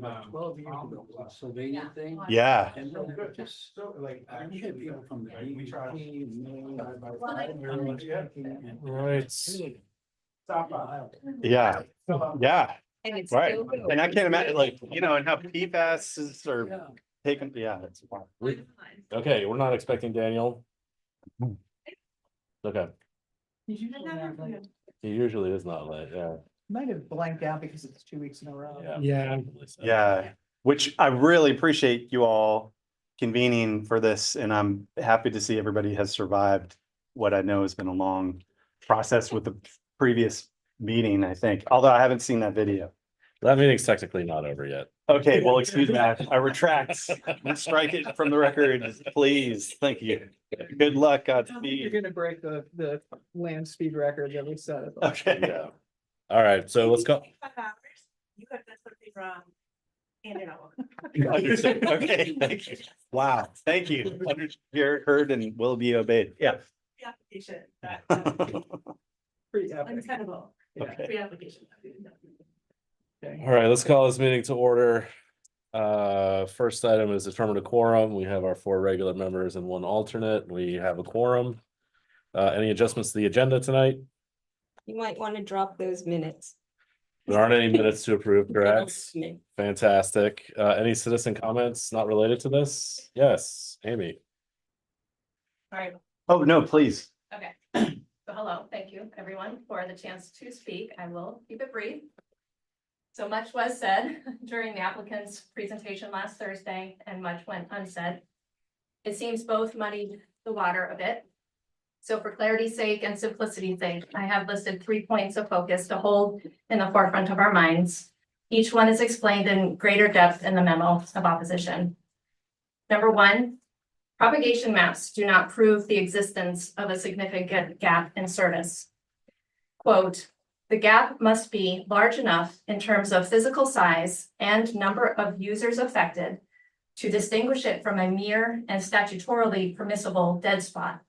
about 12 years ago, it was a Sylvania thing. Yeah, And then it just, you had people from the DEP, right. Stop by. Yeah, yeah, And it's right. still good. And I can't imagine, like, you know, and how PFAS are Yeah. taken, yeah, it's wild. Okay, we're not expecting Daniel. Okay, he usually is not late, yeah. Might have blanked out because it's 2 weeks in a row. Yeah. Yeah, which I really appreciate you all convening for this, and I'm happy to see everybody has survived what I know has been a long process with the previous meeting, I think, although I haven't seen that video. That meeting's technically not over yet. Okay, well, excuse me, I retract, strike it from the record, please, thank you. Good luck, You're Godspeed. gonna break the land speed record that we set. Okay. Yeah. All right, so let's go. 5 hours, you have done something wrong. And it all. Understood. Okay, thank you. Wow, thank you. Heard and will be obeyed. Yeah. The application, that, Pretty epic. untenable, Okay. pre-application. All right, let's call this meeting to order. First item is determine a quorum. We have our 4 regular members and 1 alternate. We have a quorum. Any adjustments to the agenda tonight? You might want to drop those minutes. There aren't any minutes to approve, correct? Fantastic. Any citizen comments not related to this? Yes, Amy. All right, Oh, no, please. okay. So hello, thank you everyone for the chance to speak. I will keep it brief. So much was said during the applicant's presentation last Thursday and much went unsaid. It seems both muddied the water a bit. So for clarity's sake and simplicity's sake, I have listed 3 points of focus to hold in the forefront of our minds. Each one is explained in greater depth in the memo of opposition. Number 1, propagation maps do not prove the existence of a significant gap in service. Quote, the gap must be large enough in terms of physical size and number of users affected to distinguish it from a mere and statutorily permissible dead spot.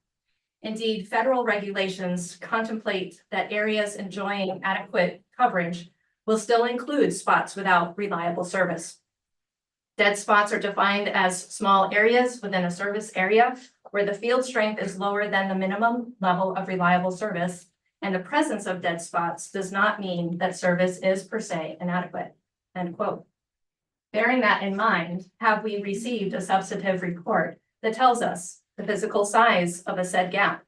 Indeed, federal regulations contemplate that areas enjoying adequate coverage will still include spots without reliable service. Dead spots are defined as small areas within a service area where the field strength is lower than the minimum level of reliable service, and the presence of dead spots does not mean that service is per se inadequate, end quote. Bearing that in mind, have we received a substantive report that tells us the physical size of a said gap,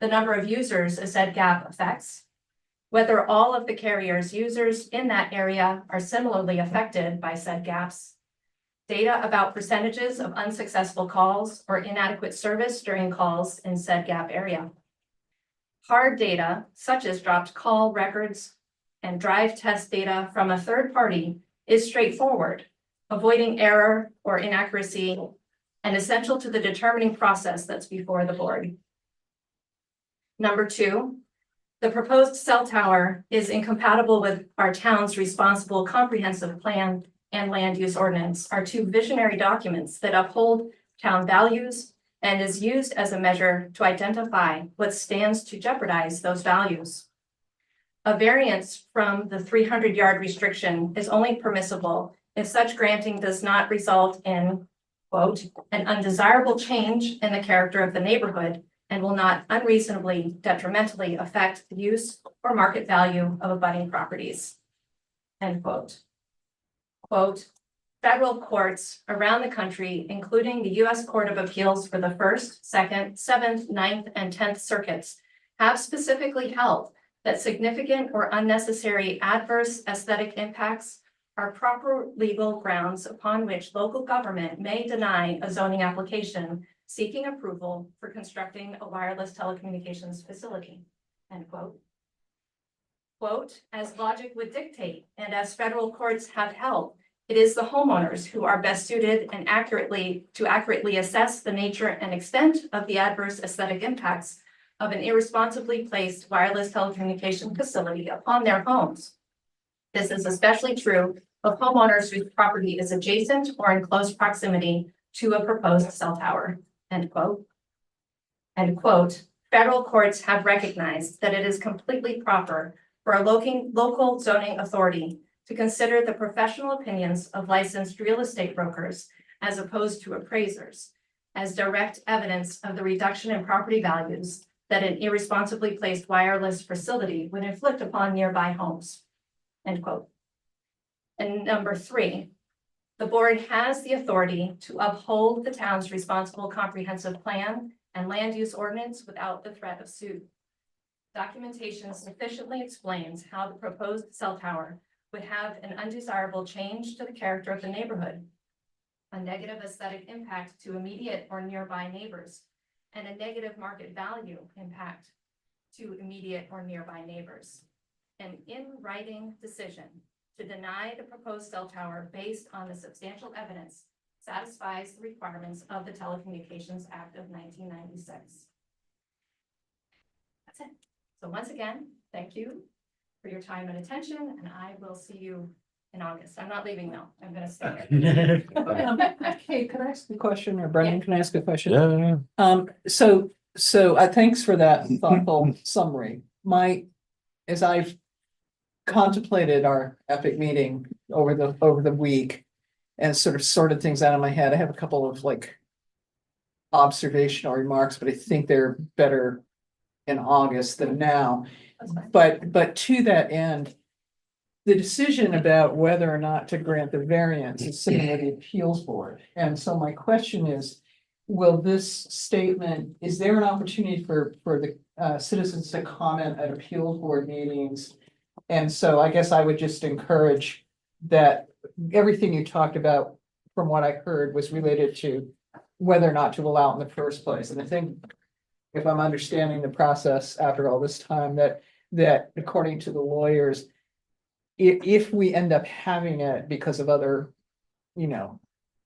the number of users a said gap affects, whether all of the carrier's users in that area are similarly affected by said gaps, data about percentages of unsuccessful calls or inadequate service during calls in said gap area. Hard data, such as dropped call records and drive test data from a third party, is straightforward, avoiding error or inaccuracy, and essential to the determining process that's before the board. Number 2, the proposed cell tower is incompatible with our town's responsible comprehensive plan and land use ordinance, are 2 visionary documents that uphold town values and is used as a measure to identify what stands to jeopardize those values. A variance from the 300-yard restriction is only permissible if such granting does not result in, quote, an undesirable change in the character of the neighborhood and will not unreasonably detrimentally affect the use or market value of abutting properties, end quote. Quote, federal courts around the country, including the U.S. Court of Appeals for the 1st, 2nd, 7th, 9th, and 10th circuits, have specifically held that significant or unnecessary adverse aesthetic impacts are proper legal grounds upon which local government may deny a zoning application seeking approval for constructing a wireless telecommunications facility, end quote. Quote, as logic would dictate, and as federal courts have held, it is the homeowners who are best suited and accurately assess the nature and extent of the adverse aesthetic impacts of an irresponsibly placed wireless telecommunication facility upon their homes. This is especially true of homeowners whose property is adjacent or in close proximity to a proposed cell tower, end quote. End quote. Federal courts have recognized that it is completely proper for a local zoning authority to consider the professional opinions of licensed real estate brokers as opposed to appraisers as direct evidence of the reduction in property values that an irresponsibly placed wireless facility would inflict upon nearby homes. End quote. And number 3, the board has the authority to uphold the town's responsible comprehensive plan and land use ordinance without the threat of suit. Documentation sufficiently explains how the proposed cell tower would have an undesirable change to the character of the neighborhood, a negative aesthetic impact to immediate or nearby neighbors, and a negative market value impact to immediate or nearby neighbors. An in-writing decision to deny the proposed cell tower based on the substantial evidence satisfies the requirements of the Telecommunications Act of 1996. That's it. So once again, thank you for your time and attention, and I will see you in August. I'm not leaving now. I'm gonna stay here. Hey, could I ask a question, or Brendan, can I ask a question? Yeah. So thanks for that thoughtful summary. As I've contemplated our epic meeting over the week and sort of sorted things out in my head, I have a couple of like observational remarks, but I think they're better in August than now. That's fine. But to that end, the decision about whether or not to grant the variance is sitting with the appeals board. And so my question is, will this statement, is there an opportunity for the citizens to comment at appeals board meetings? And so I guess I would just encourage that everything you talked about, from what I heard, was related to whether or not to allow it in the first place. And I think, if I'm understanding the process after all this time, that according to the lawyers, if we end up having it because of other,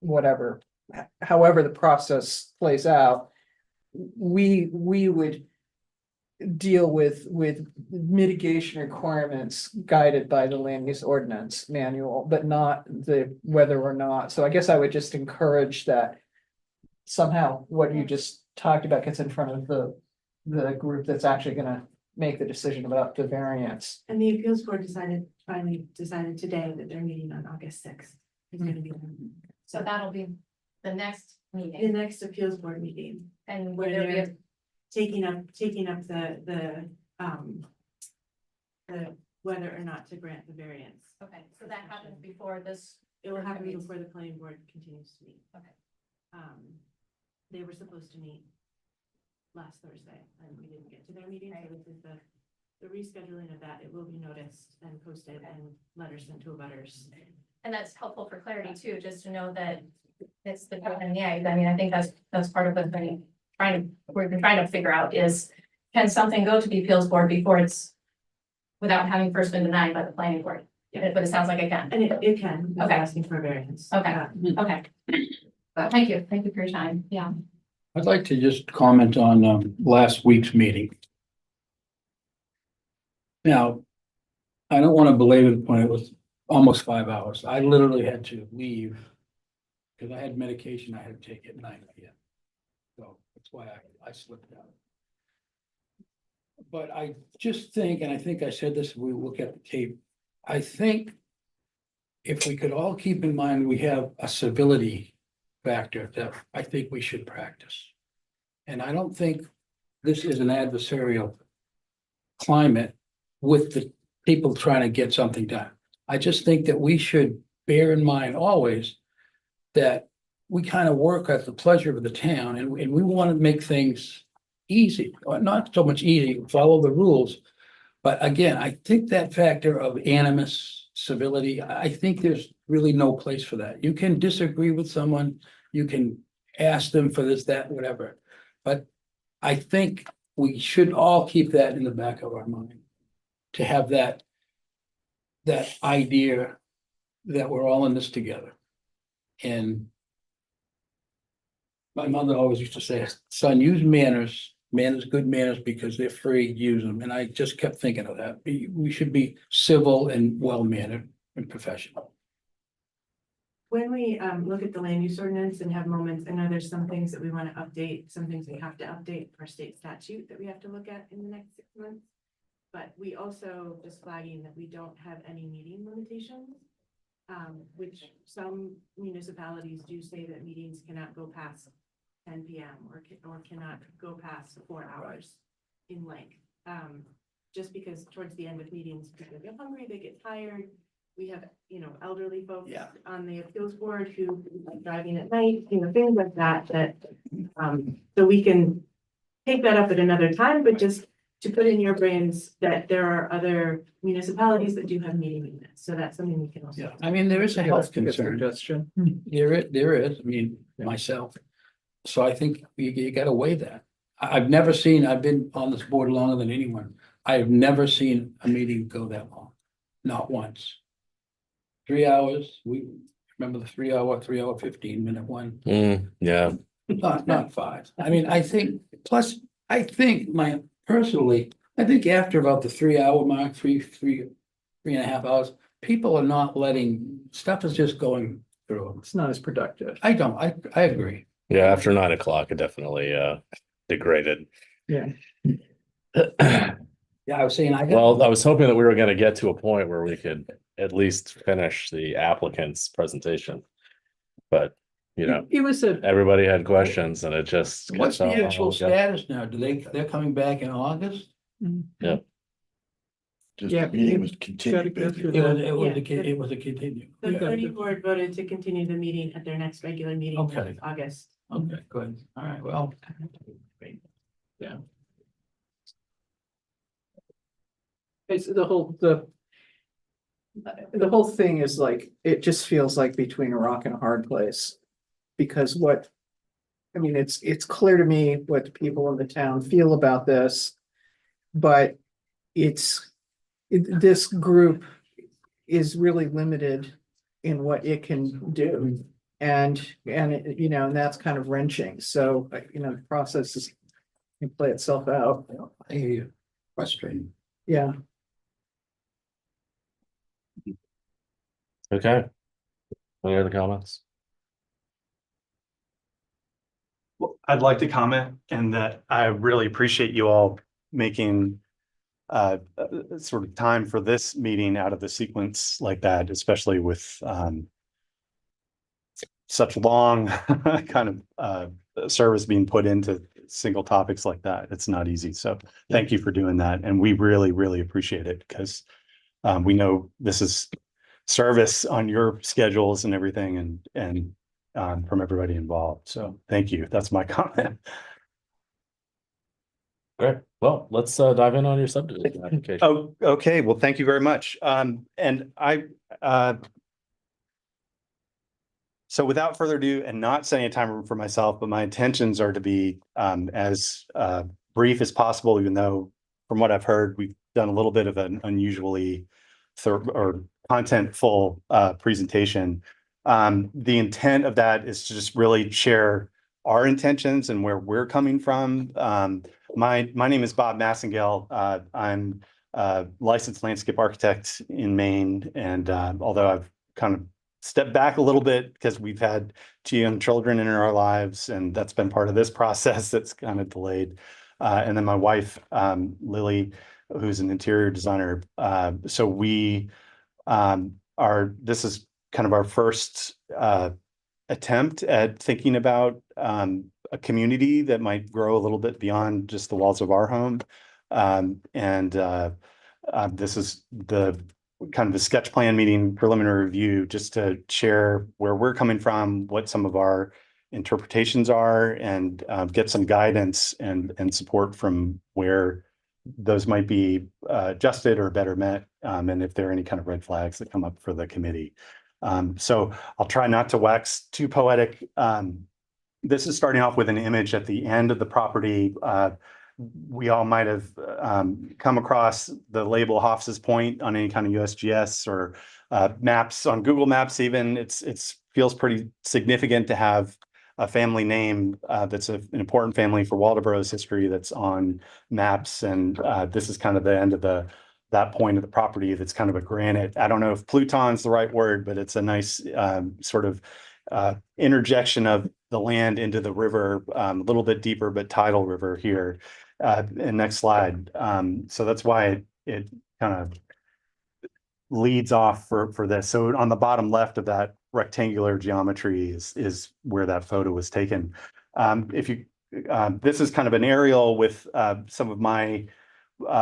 whatever, however the process plays out, we would deal with mitigation requirements guided by the land use ordinance manual, but not the whether or not. So I guess I would just encourage that somehow what you just talked about gets in front of the group that's actually gonna make the decision about the variance. And the appeals board finally decided today that they're meeting on August 6th. It's gonna be So that'll be the next the meeting, next appeals board meeting, and where will there be a they're taking up the whether or not to grant the variance. okay, so that happens before this. It will happen Meets. before the planning board continues to meet. Okay. They were supposed to meet last Thursday, and we didn't get to their meeting, so this is the rescheduling of that. It will be noticed and posted and letters sent to abutters. And that's helpful for clarity too, just to know that it's the chicken and the egg. I mean, I think that's part of what we've been trying to figure out is, can something go to the appeals board before it's without having first been denied by the planning board? Yeah. But it sounds like it can. And it can, Okay. asking for a variance. Okay. Okay. Thank you. Thank you for your time. Yeah. I'd like to just comment on last week's meeting. Now, I don't want to belabor the point, it was almost 5 hours. I literally had to leave because I had medication I had to take at 9 p.m. So that's why I slipped out. But I just think, and I think I said this, if we look at the tape, I think if we could all keep in mind, we have a civility factor that I think we should practice. And I don't think this is an adversarial climate with the people trying to get something done. I just think that we should bear in mind always that we kind of work at the pleasure of the town, and we want to make things easy, or not so much easy, follow the rules. But again, I think that factor of animus, civility, I think there's really no place for that. You can disagree with someone, you can ask them for this, that, whatever. But I think we should all keep that in the back of our mind. To have that idea that we're all in this together. And my mother always used to say, son, use manners, good manners, because they're free, use them. And I just kept thinking of that. We should be civil and well-mannered and professional. When we look at the land use ordinance and have moments, I know there's some things that we want to update, some things we have to update for state statute that we have to look at in the next 6 months. But we also just flagging that we don't have any meeting limitations. Which some municipalities do say that meetings cannot go past 10 PM or cannot go past 4 hours in length. Just because towards the end of meetings, people get hungry, they get tired. We have, elderly folks Yeah. on the appeals board who are driving at night, things like that, so we can take that up at another time, but just to put in your brains that there are other municipalities that do have meeting minutes, so that's something we can also. Yeah, I mean, there is a health Good concern. suggestion. There is, I mean, myself. So I think you gotta weigh that. I've never seen, I've been on this board longer than anyone. I've never seen a meeting go that long, not once. 3 hours, we remember the 3 hour, 15-minute one, Yeah, not 5. I mean, I think, plus, I think personally, I think after about the 3 hour mark, 3.5 hours, people are not letting, stuff is just going through. It's not as productive. I don't, I agree. yeah, after 9 o'clock, it definitely degraded. Yeah. Yeah, I was saying, Well, I was hoping that we were gonna get to a point where we could at least finish the applicant's presentation. But, It was everybody had questions and it just. what's the kept on actual going. status now? They're coming back in August? Just Yeah, the meeting was gotta continued. go through It was, the- it was, Yeah. it was a continue. The Yeah. planning board voted to continue the meeting at their next regular meeting Okay. in August. Okay, good. All right, well. It's the whole thing is like, it just feels like between a rock and a hard place. Because I mean, it's clear to me what the people in the town feel about this. But this group is really limited in what it can do. And and that's kind of wrenching. So, the process can play itself out. I hear you. Frustrating. Yeah. Okay. Any other comments? Well, I'd like to comment and that I really appreciate you all making sort of time for this meeting out of the sequence like that, especially with such long kind of service being put into single topics like that. It's not easy. So thank you for doing that. And we really, really appreciate it because we know this is service on your schedules and everything and from everybody involved. So thank you. That's my comment. Great. Well, let's dive in on your subdivision application. Oh, okay. Well, thank you very much. And I, so without further ado, and not setting a timer for myself, but my intentions are to be as brief as possible, even though from what I've heard, we've done a little bit of an unusually or content-full presentation. The intent of that is to just really share our intentions and where we're coming from. My name is Bob Massengale. I'm a licensed landscape architect in Maine, and although I've kind of stepped back a little bit because we've had 2 young children in our lives, and that's been part of this process that's kind of delayed. And then my wife, Lily, who's an interior designer. So we this is kind of our first attempt at thinking about a community that might grow a little bit beyond just the walls of our home. This is the kind of a sketch plan meeting preliminary review just to share where we're coming from, what some of our interpretations are, and get some guidance and support from where those might be adjusted or better met, and if there are any kind of red flags that come up for the committee. So I'll try not to wax too poetic. This is starting off with an image at the end of the property. We all might have come across the label Hoff's Point on any kind of USGS or maps on Google Maps even. It's feels pretty significant to have a family name that's an important family for Waldoboro's history that's on maps. And this is kind of the end of that point of the property that's kind of a granite. I don't know if Pluton's the right word, but it's a nice sort of interjection of the land into the river, a little bit deeper, but tidal river here. And next slide. So that's why it kind of leads off for this. So on the bottom left of that rectangular geometry is where that photo was taken. If you, this is kind of an aerial with some of my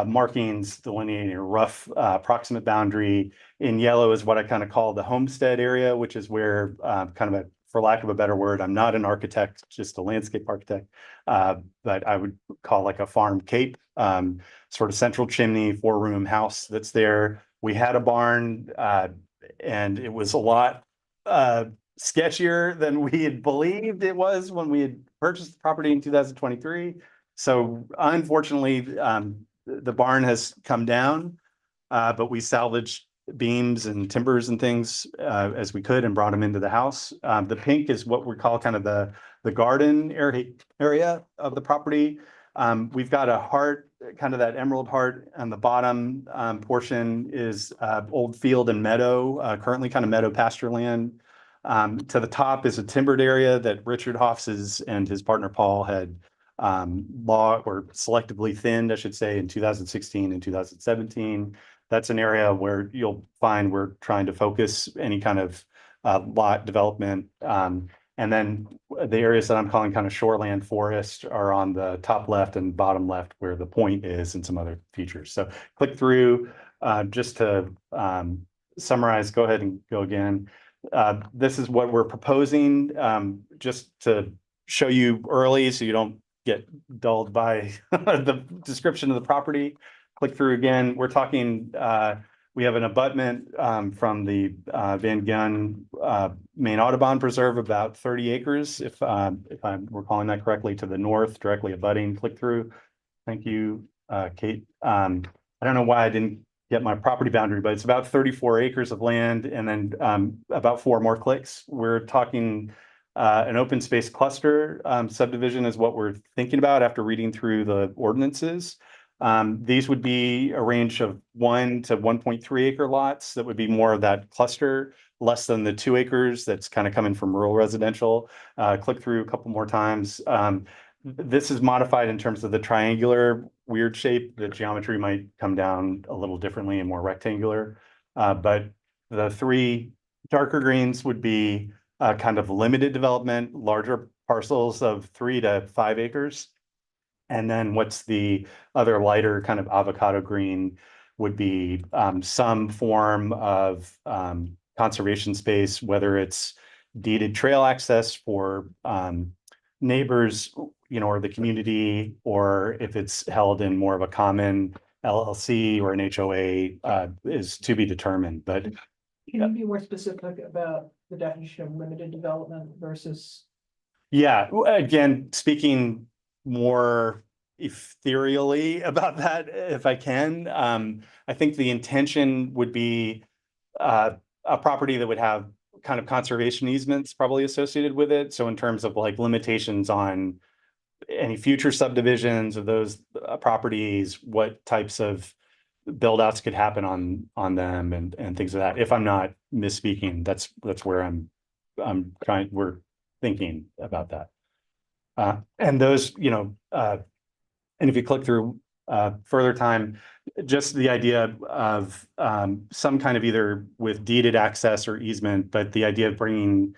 markings delineating a rough approximate boundary. In yellow is what I kind of call the homestead area, which is where kind of a, for lack of a better word, I'm not an architect, just a landscape architect, but I would call like a farm cape, sort of central chimney, 4-room house that's there. We had a barn and it was a lot sketchier than we had believed it was when we had purchased the property in 2023. So unfortunately, the barn has come down, but we salvaged beams and timbers and things as we could and brought them into the house. The pink is what we call kind of the garden area of the property. We've got a heart, kind of that emerald heart on the bottom portion is old field and meadow, currently kind of meadow pasture land. To the top is a timbered area that Richard Hoffs and his partner Paul had or selectively thinned, I should say, in 2016 and 2017. That's an area where you'll find we're trying to focus any kind of lot development. And then the areas that I'm calling kind of shoreland forest are on the top left and bottom left where the point is and some other features. So click through just to summarize, go ahead and go again. This is what we're proposing, just to show you early so you don't get dulled by the description of the property. Click through again. We're talking, we have an abutment from the Van Gun main Audubon Preserve, about 30 acres, if I'm recalling that correctly, to the north, directly abutting. Click through. Thank you, Kate. I don't know why I didn't get my property boundary, but it's about 34 acres of land and then about 4 more clicks. We're talking an open space cluster subdivision is what we're thinking about after reading through the ordinances. These would be a range of 1 to 1.3 acre lots that would be more of that cluster, less than the 2 acres that's kind of coming from rural residential. Click through a couple more times. This is modified in terms of the triangular weird shape. The geometry might come down a little differently and more rectangular. But the 3 darker greens would be kind of limited development, larger parcels of 3 to 5 acres. And then what's the other lighter kind of avocado green would be some form of conservation space, whether it's deeded trail access for neighbors, you know, or the community, or if it's held in more of a common LLC or an HOA is to be determined. But Can you be more specific about the definition of limited development versus? yeah, again, speaking more ethereally about that, if I can, I think the intention would be a property that would have kind of conservation easements probably associated with it. So in terms of like limitations on any future subdivisions of those properties, what types of build outs could happen on them and things of that. If I'm not misspeaking, that's where we're thinking about that. And those, you know, and if you click through further time, just the idea of some kind of either with deeded access or easement, but the idea of bringing,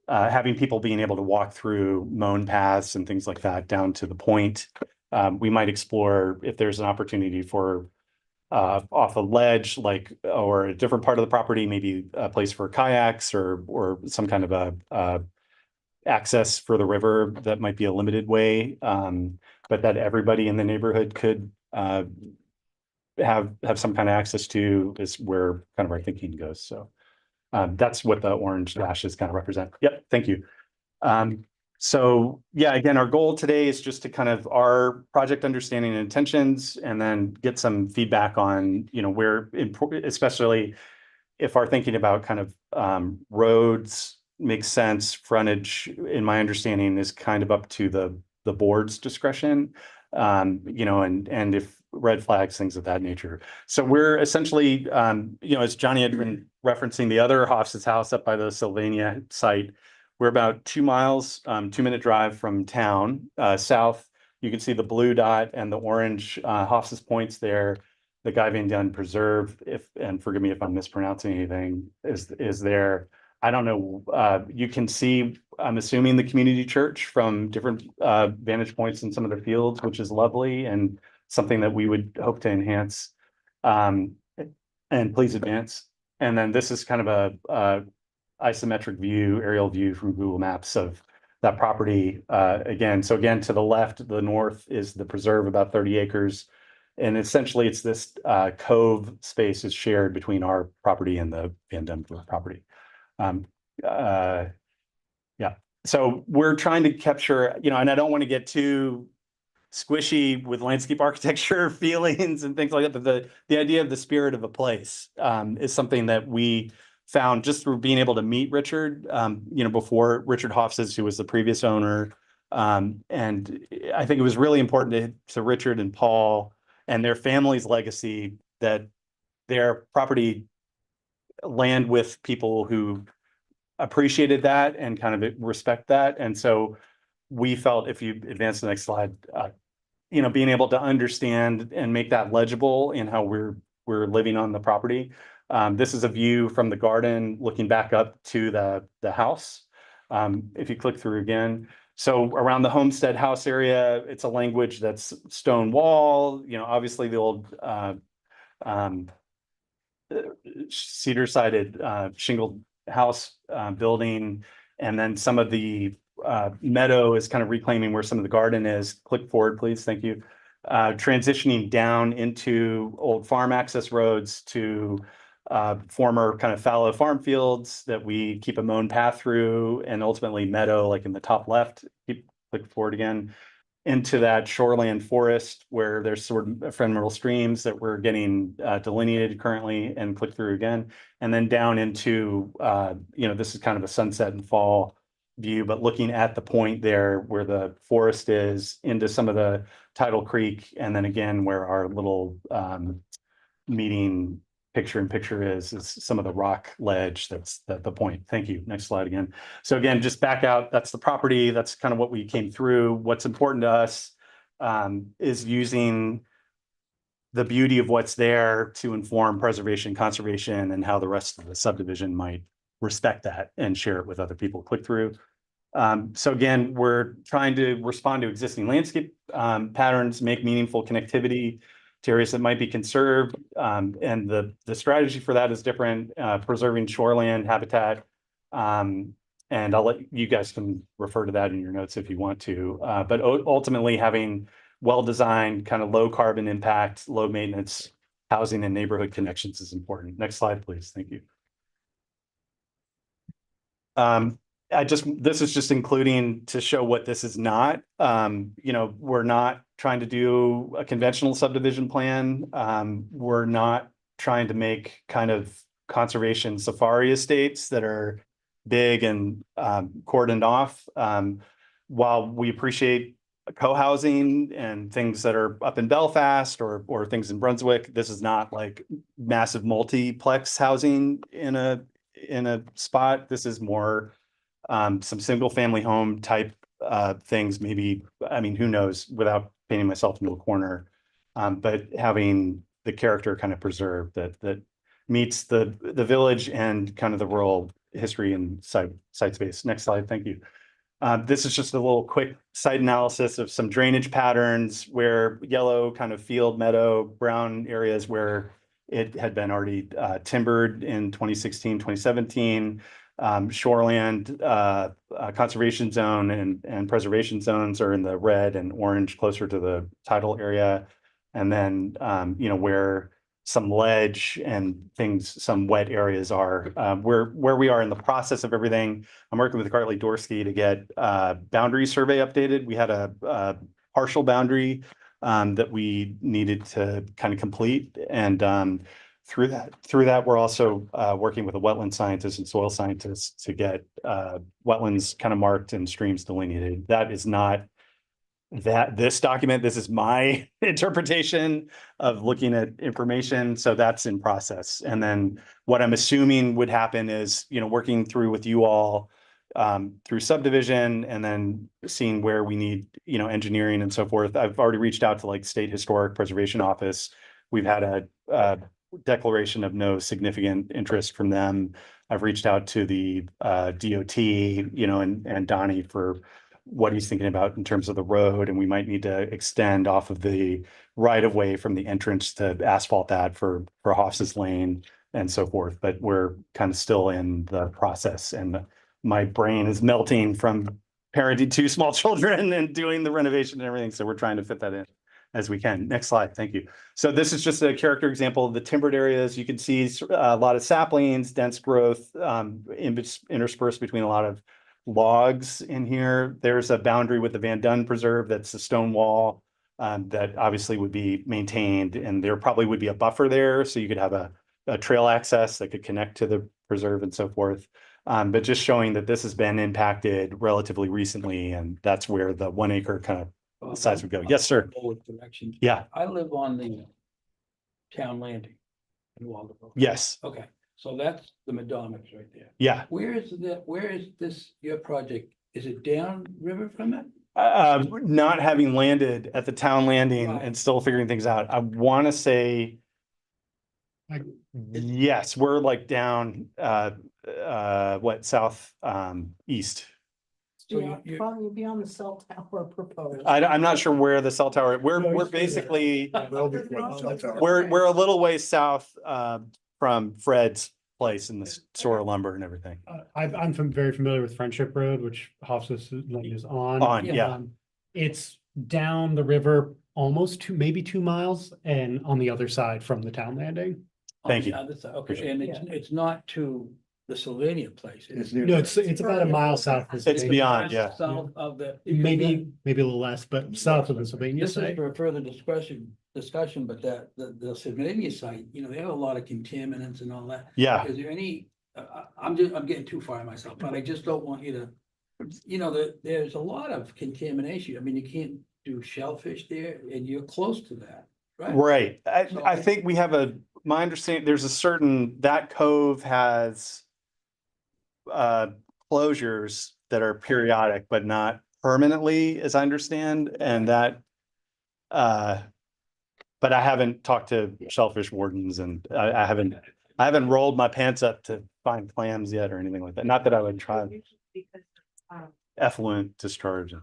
having people being able to walk through mown paths and things like that down to the point. We might explore if there's an opportunity for off a ledge, like, or a different part of the property, maybe a place for kayaks or some kind of a access for the river that might be a limited way, but that everybody in the neighborhood could have some kind of access to is where kind of our thinking goes. So that's what the orange dashes kind of represent. Yep, thank you. So yeah, again, our goal today is just to kind of our project understanding and intentions, and then get some feedback on, you know, where, especially if our thinking about kind of roads makes sense, frontage, in my understanding, is kind of up to the board's discretion, you know, and if red flags, things of that nature. So we're essentially, you know, as Johnny had been referencing the other Hoffs' house up by the Sylvania site, we're about 2 miles, 2-minute drive from town, south. You can see the blue dot and the orange Hoffs' points there. the Guy Van Dunn Preserve, if, and forgive me if I'm mispronouncing anything, is there. I don't know, you can see, I'm assuming the community church from different vantage points in some of the fields, which is lovely and something that we would hope to enhance. And please advance. And then this is kind of a isometric view, aerial view from Google Maps of that property. Again, so again, to the left, the north is the preserve, about 30 acres. And essentially it's this cove space is shared between our property and the Van Dunn property. Yeah, so we're trying to capture, you know, and I don't want to get too squishy with landscape architecture feelings and things like that, but the idea of the spirit of a place is something that we found just through being able to meet Richard, you know, before Richard Hofstede, who was the previous owner. And I think it was really important to Richard and Paul and their family's legacy that their property land with people who appreciated that and kind of respect that. And so we felt, if you advance the next slide, you know, being able to understand and make that legible in how we're living on the property. This is a view from the garden looking back up to the house. If you click through again. So around the Homestead House area, it's a language that's stone wall, you know, obviously the old cedar-sided shingled house building. And then some of the meadow is kind of reclaiming where some of the garden is. Click forward, please. Thank you. Transitioning down into old farm access roads to former kind of fallow farm fields that we keep a mown path through, and ultimately meadow, like in the top left. Click forward again into that shoreland forest where there's sort of ephemeral streams that we're getting delineated currently, and click through again. And then down into, you know, this is kind of a sunset and fall view, but looking at the point there where the forest is into some of the Tidal Creek. And then again, where our little meeting picture in picture is some of the rock ledge. That's the point. Thank you. Next slide again. So again, just back out. That's the property. That's kind of what we came through. What's important to us is using the beauty of what's there to inform preservation, conservation, and how the rest of the subdivision might respect that and share it with other people. Click through. So again, we're trying to respond to existing landscape patterns, make meaningful connectivity to areas that might be conserved. And the strategy for that is different, preserving shoreland habitat. And I'll let you guys can refer to that in your notes if you want to. But ultimately having well-designed, kind of low carbon impact, low maintenance housing and neighborhood connections is important. Next slide, please. Thank you. This is just including to show what this is not. You know, we're not trying to do a conventional subdivision plan. We're not trying to make kind of conservation safari estates that are big and cordoned off. While we appreciate co-housing and things that are up in Belfast or things in Brunswick, this is not like massive multiplex housing in a spot. This is more some single family home type things, maybe. I mean, who knows, without painting myself into a corner, but having the character kind of preserved that meets the village and kind of the rural history and site space. Next slide. Thank you. This is just a little quick site analysis of some drainage patterns where yellow kind of field, meadow, brown areas where it had been already timbered in 2016, 2017. Shoreland conservation zone and preservation zones are in the red and orange, closer to the tidal area. And then, you know, where some ledge and things, some wet areas are, where we are in the process of everything. I'm working with Gartley Dorsey to get boundary survey updated. We had a partial boundary that we needed to kind of complete. And through that, we're also working with a wetland scientist and soil scientists to get wetlands kind of marked and streams delineated. That is not this document. This is my interpretation of looking at information. So that's in process. And then what I'm assuming would happen is, you know, working through with you all through subdivision and then seeing where we need, you know, engineering and so forth. I've already reached out to like State Historic Preservation Office we've had a declaration of no significant interest from them. I've reached out to the DOT, and Donnie for what he's thinking about in terms of the road, and we might need to extend off of the right of way from the entrance to asphalt that for Hoff's Lane and so forth. But we're kind of still in the process, and my brain is melting from parenting two small children and doing the renovation and everything. So we're trying to fit that in as we can. Next slide. Thank you. So this is just a character example of the timbered areas. You can see a lot of saplings, dense growth, interspersed between a lot of logs in here. There's a boundary with the Van Dunn Preserve. That's a stone wall that obviously would be maintained, and there probably would be a buffer there. So you could have a trail access that could connect to the preserve and so forth. But just showing that this has been impacted relatively recently, and that's where the 1 acre kind of size would go. Yes, sir. Forward direction. Yeah, I live on the town landing in Waldeboro. yes, Okay, so that's the Madomics right there. yeah. Where is this, your project? Is it down river from it? Not having landed at the town landing Right. and still figuring things out, I want to say, Like- yes, we're like down, south, east. So You'd be on the cell tower proposed. I'm not sure where the cell tower, No, we're it's still there. basically, Well before the cell tower. we're a little ways south, from Fred's place in the store of lumber and everything. I'm very familiar with Friendship Road, which Hofstas Lane is on. On, yeah. It's down the river almost maybe 2 miles and on the other side from the town landing. Thank On the you. other side, Appreciate okay, and it's not to the Sylvania place. It's near. No, it's about a mile south. of It's beyond, yeah. South of the. Maybe a little less, but south of the Sylvania This is site. for further discussion, but the Sylvania site, they have a lot of contaminants and all that. Yeah, Is there any, I'm getting too far myself, but I just don't want you to, there's a lot of contamination. I mean, you can't do shellfish there and you're close to that, right? right. So I think we have my understanding, there's a certain, that cove has closures that are periodic, but not permanently, as I understand, and that but I haven't talked to shellfish wardens, and I haven't rolled my pants up to find clams yet or anything like that. Not that I would try Because, effluent discharge.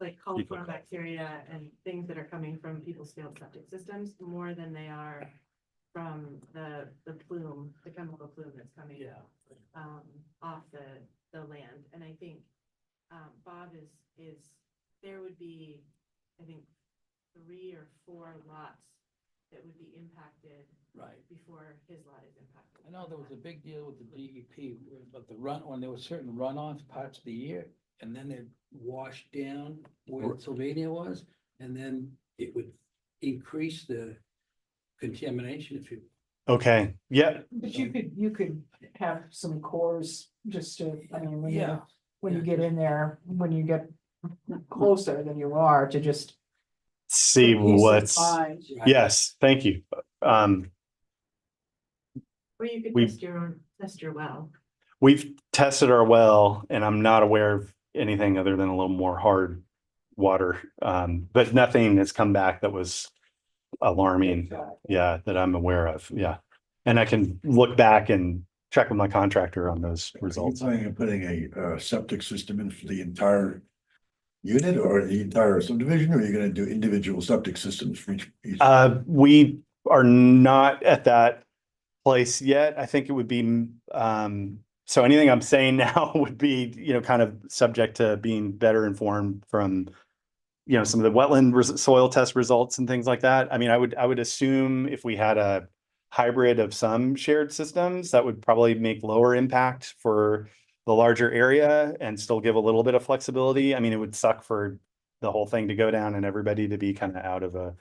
like coliform bacteria and things that are coming from people's failed septic systems more than they are from the plume, the chemical plume that's coming. Off the land, and I think, Bob is, there would be, I think, 3 or 4 lots that would be impacted Right. before his lot is impacted. I know there was a big deal with the DEP, but when there was certain runoff parts of the year, and then it washed down where Sylvania was, and then it would increase the contamination if you. Okay, yeah, But you could have some cores just to, I mean, Yeah. when you get in there, when you get closer than you are to just. see for peace of what's, mind. yes, thank you. Or you could We- test your well. We've tested our well, and I'm not aware of anything other than a little more hard water. But nothing has come back that was alarming. Yeah, that I'm aware of. Yeah. And I can look back and check with my contractor on those Are you results. planning on putting a septic system in for the entire unit or the entire subdivision, or are you gonna do individual septic systems for each? We are not at that place yet. I think it would be, so anything I'm saying now would be, kind of subject to being better informed from, some of the wetland soil test results and things like that. I mean, I would assume if we had a hybrid of some shared systems, that would probably make lower impact for the larger area and still give a little bit of flexibility. I mean, it would suck for the whole thing to go down and everybody to be kind of out of a,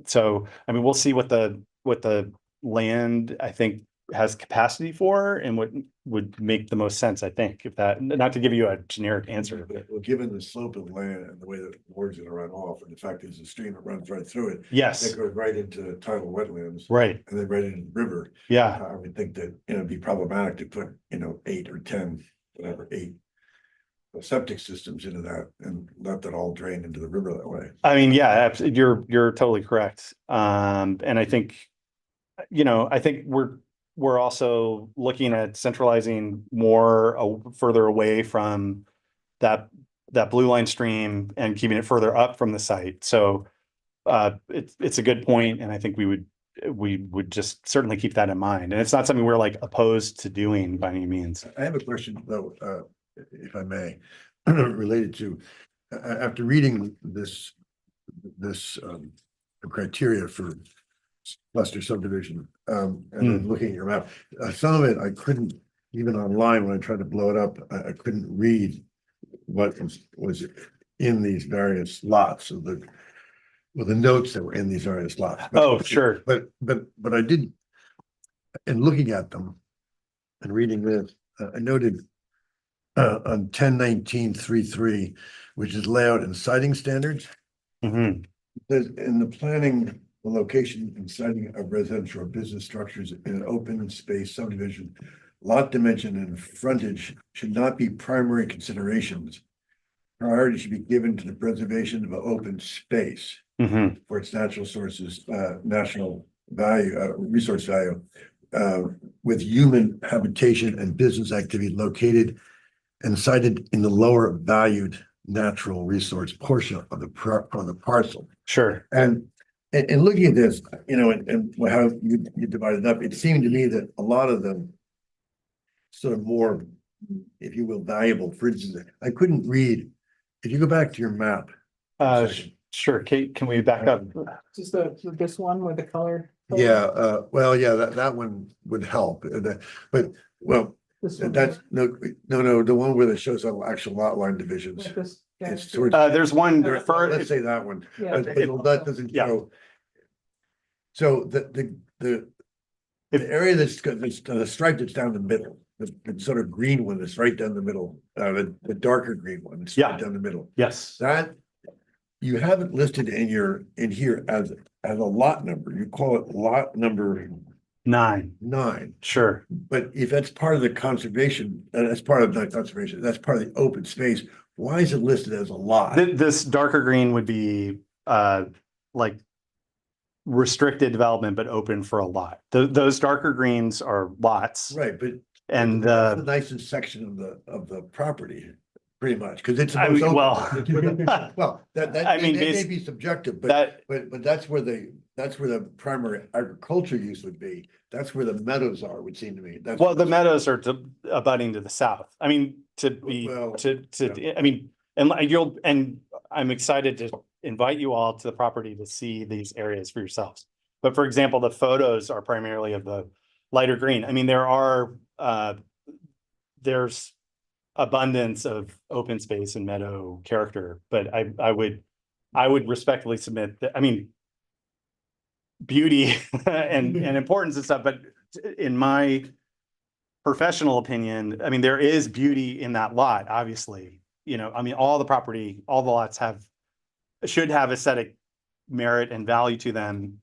so, I mean, we'll see what the land, I think, has capacity for and what would make the most sense, I think, if that, not to give you a generic answer. but Well, given the slope of the land and the way that the water's gonna run off, and the fact is the stream that runs right through it, Yes, that goes right into tidal wetlands right, and then right into the river. yeah, I would think that, it'd be problematic to put, 8 or 10, whatever, 8 septic systems into that and let that all drain into the river that way. I mean, yeah, you're totally correct. And I think, I think we're also looking at centralizing more further away from that blue line stream and keeping it further up from the site. So it's a good point, and I think we would just certainly keep that in mind. And it's not something we're like opposed to doing by any means. I have a question though, if I may, related to, after reading this criteria for cluster subdivision, and then looking at your map, some of it I couldn't, even online when I tried to blow it up, I couldn't read what was in these various lots of the notes that were in these various lots. Oh, sure. But I did, in looking at them and reading this, I noted on 10-19-3-3, which is layout and siting standards. Mhm. There's in the planning, the location and siting of residential or business structures in an open space subdivision, lot dimension and frontage should not be primary considerations. Priority should be given to the preservation of an open space Mhm. for its natural sources, national value, resource value, with human habitation and business activity located and sited in the lower valued natural resource portion of the parcel. Sure. And looking at this, and how you divided it up, it seemed to me that a lot of them sort of more, if you will, valuable. For instance, I couldn't read, if you go back to your map. Sure. Kate, can we back up? Just this one with the color? Yeah, well, yeah, that one would help, but, well, This one. that's, no, the one where it shows our actual lot line divisions. Like this, yeah. It's towards, There's one let's refer, say that one, Yeah. but that doesn't Yeah. show. So the area that's got the stripe that's down the middle, the sort of green one that's right down the middle, the darker green one, it's right Yeah. down the middle. yes. That you haven't listed in here as a lot number. You call it lot number 9. Sure. But if that's part of the conservation, that's part of the conservation, that's part of the open space, why is it listed as a lot? This darker green would be like restricted development, but open for a lot. Those darker greens are lots. Right, but And that's the nicest section of the property, pretty much, because it's. the I most mean, open. well, Well, that I mean, may be subjective, but that that's where the primary agriculture use would be. That's where the meadows are, would seem to me. That's. well, the meadows are abutting to the south. I mean, Well, I mean, and I'm excited to invite you all to the property to see these areas for yourselves. But for example, the photos are primarily of the lighter green. I mean, there's abundance of open space and meadow character, but I would respectfully submit that, I mean, beauty and importance and stuff, but in my professional opinion, I mean, there is beauty in that lot, obviously. I mean, all the lots should have aesthetic merit and value to them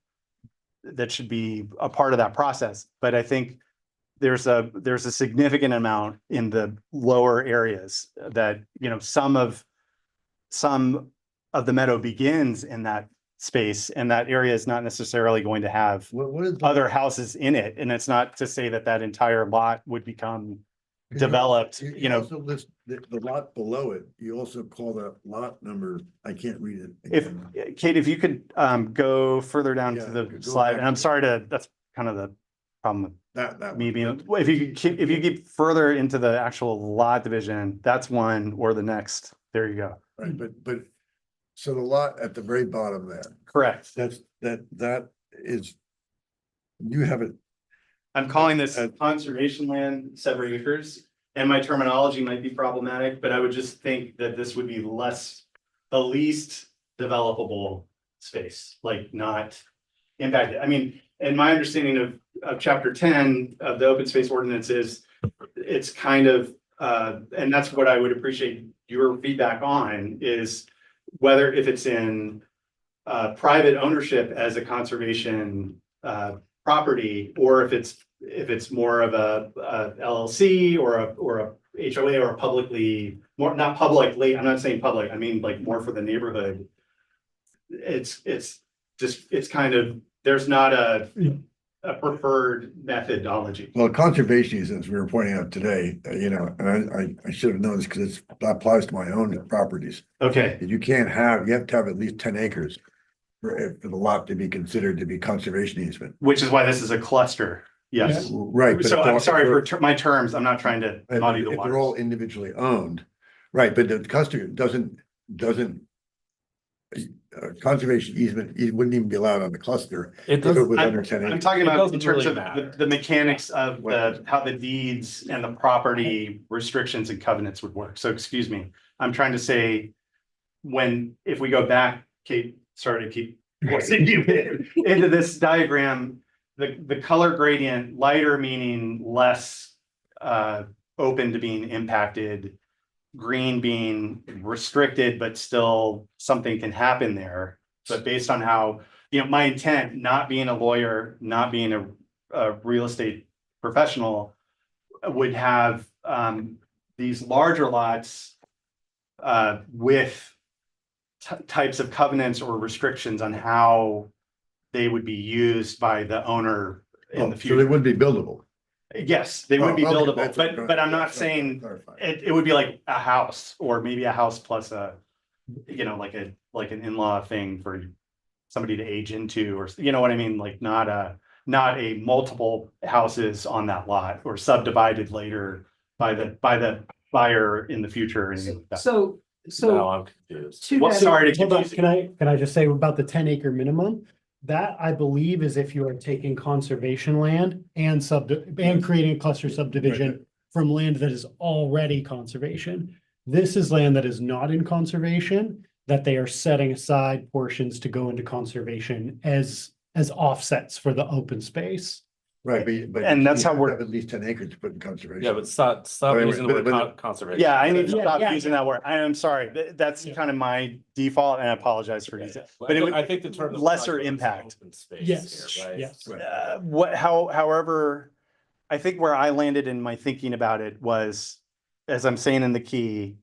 that should be a part of that process. But I think there's a significant amount in the lower areas that, some of the meadow begins in that space, and that area is not necessarily going to have What is? other houses in it. And it's not to say that entire lot would become developed, You also list the lot below it. You also call that lot number, I can't read it. If, again. Kate, if you could go further down Yeah, to the go slide, back and I'm to- sorry that's kind of the problem with That me one. being, if you keep further into the actual lot division, that's one, or the next, there you go. Right, but, so the lot at the very bottom there, Correct. that is, you have it, I'm calling this conservation land, 7 acres, and my terminology might be problematic, but I would just think that this would be the least developable space, like not impacted. I mean, and my understanding of chapter 10 of the open space ordinance is it's kind of, and that's what I would appreciate your feedback on, is whether if it's in private ownership as a conservation property, or if it's more of a LLC or HOA or publicly, more, not publicly, I'm not saying public, I mean like more for the neighborhood. It's just, it's kind of, there's not a preferred methodology. Well, conservation is, as we were pointing out today, you know, and I should have known this because that applies to my own properties. Okay, You have to have at least 10 acres for the lot to be considered to be conservation easement. which is why this is a cluster, yes. Right. but So if I'm they're- sorry for my terms, I'm not trying to if muddy the they're all waters. individually owned, right, but the cluster doesn't. Conservation easement, it wouldn't even be allowed on the cluster. It If it doesn't, was I'm- under 10 I'm acres. talking It about in doesn't terms really of matter. the mechanics of how the deeds and the property restrictions and covenants would work. So excuse me, I'm trying to say, if we go back, Kate, sorry to keep forcing you into this diagram, the color gradient, lighter meaning less open to being impacted, green being restricted, but still something can happen there. But based on how, you know, my intent, not being a lawyer, not being a real estate professional, would have these larger lots with types of covenants or restrictions on how they would be used by the owner in the So they future. would be buildable. Yes, they would be Oh, okay, buildable, that's what but I'm not that's what I'm saying clarifying. it would be like a house or maybe a house plus a, you know, like an in-law thing for somebody to age into, or you know what I mean? Like not a multiple houses on that lot or subdivided later by the buyer in the future or anything like that. So, now so. I'm confused. to Well, that- sorry to Hold on, confuse. can I just say about the 10 acre minimum? That I believe is if you are taking conservation land and and creating a cluster subdivision from land that is already conservation. This is land that is not in conservation, that they are setting aside portions to go into conservation as offsets for the open space. Right, but. And that's you how have to we're- have at least 10 acres to put in conservation. Yeah, but stop Wait, using the but- word but- conservation. Yeah, I need to Yeah, stop yeah, using that word. I am sorry. That's Yeah. kind of my default and I apologize for using it. But it would, I think the term. lesser impact. Yes, Here, right? yes. however, I think where I landed in my thinking about it was, as I'm saying in the key,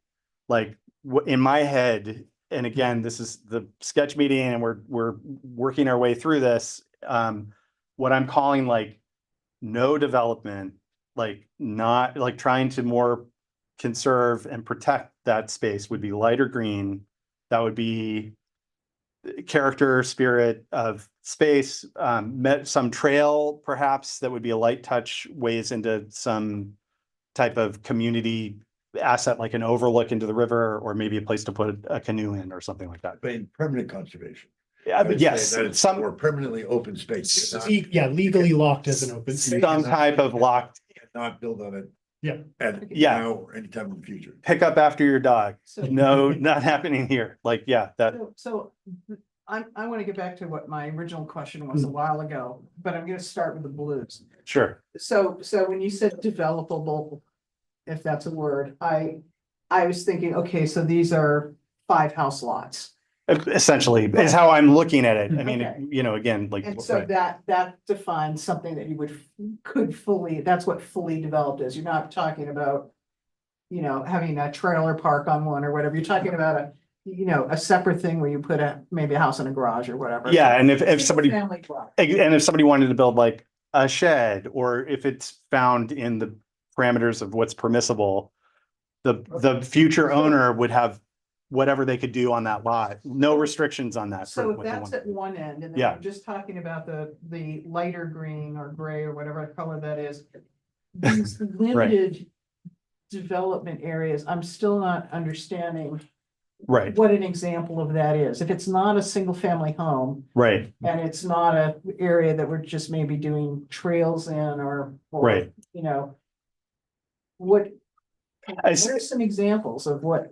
like in my head, and again, this is the sketch meeting and we're working our way through this. What I'm calling like no development, like not like trying to more conserve and protect that space would be lighter green. That would be character, spirit of space, met some trail perhaps that would be a light touch ways into some type of community asset like an overlook into the river or maybe a place to put a canoe in or something like that. But in permanent conservation. Yeah, but yes, That it's some more permanently open space. Yeah, legally locked as an open space. some type of locked Not build on it. Yeah. And Yeah. now or anytime in the future. pick up after your dog. So- No, not happening here. Like, yeah, that, So I want to get back to what my original question was a while ago, but I'm going to start with the blues. sure. So when you said developable, if that's a word, I was thinking, okay, so these are 5 house lots. Essentially, is how I'm looking at it. I mean, Okay. you know, again, like. And so right. that defines something that you could fully, that's what fully developed is. You're not talking about, you know, having a trailer park on one or whatever. You're talking about a separate thing where you put maybe a house in a garage or whatever. Yeah, and if somebody, and Family garage. if somebody wanted to build like a shed, or if it's found in the parameters of what's permissible, the future owner would have whatever they could do on that lot, no restrictions on that. for So what they that's want. at one end, and then Yeah. I'm just talking about the lighter green or gray or whatever color that is. These limited development areas, I'm still not understanding Right, what an example of that is. If it's not a single family home right, and it's not a area that we're just maybe doing trails in or, right. you know, what I what see. are some examples of what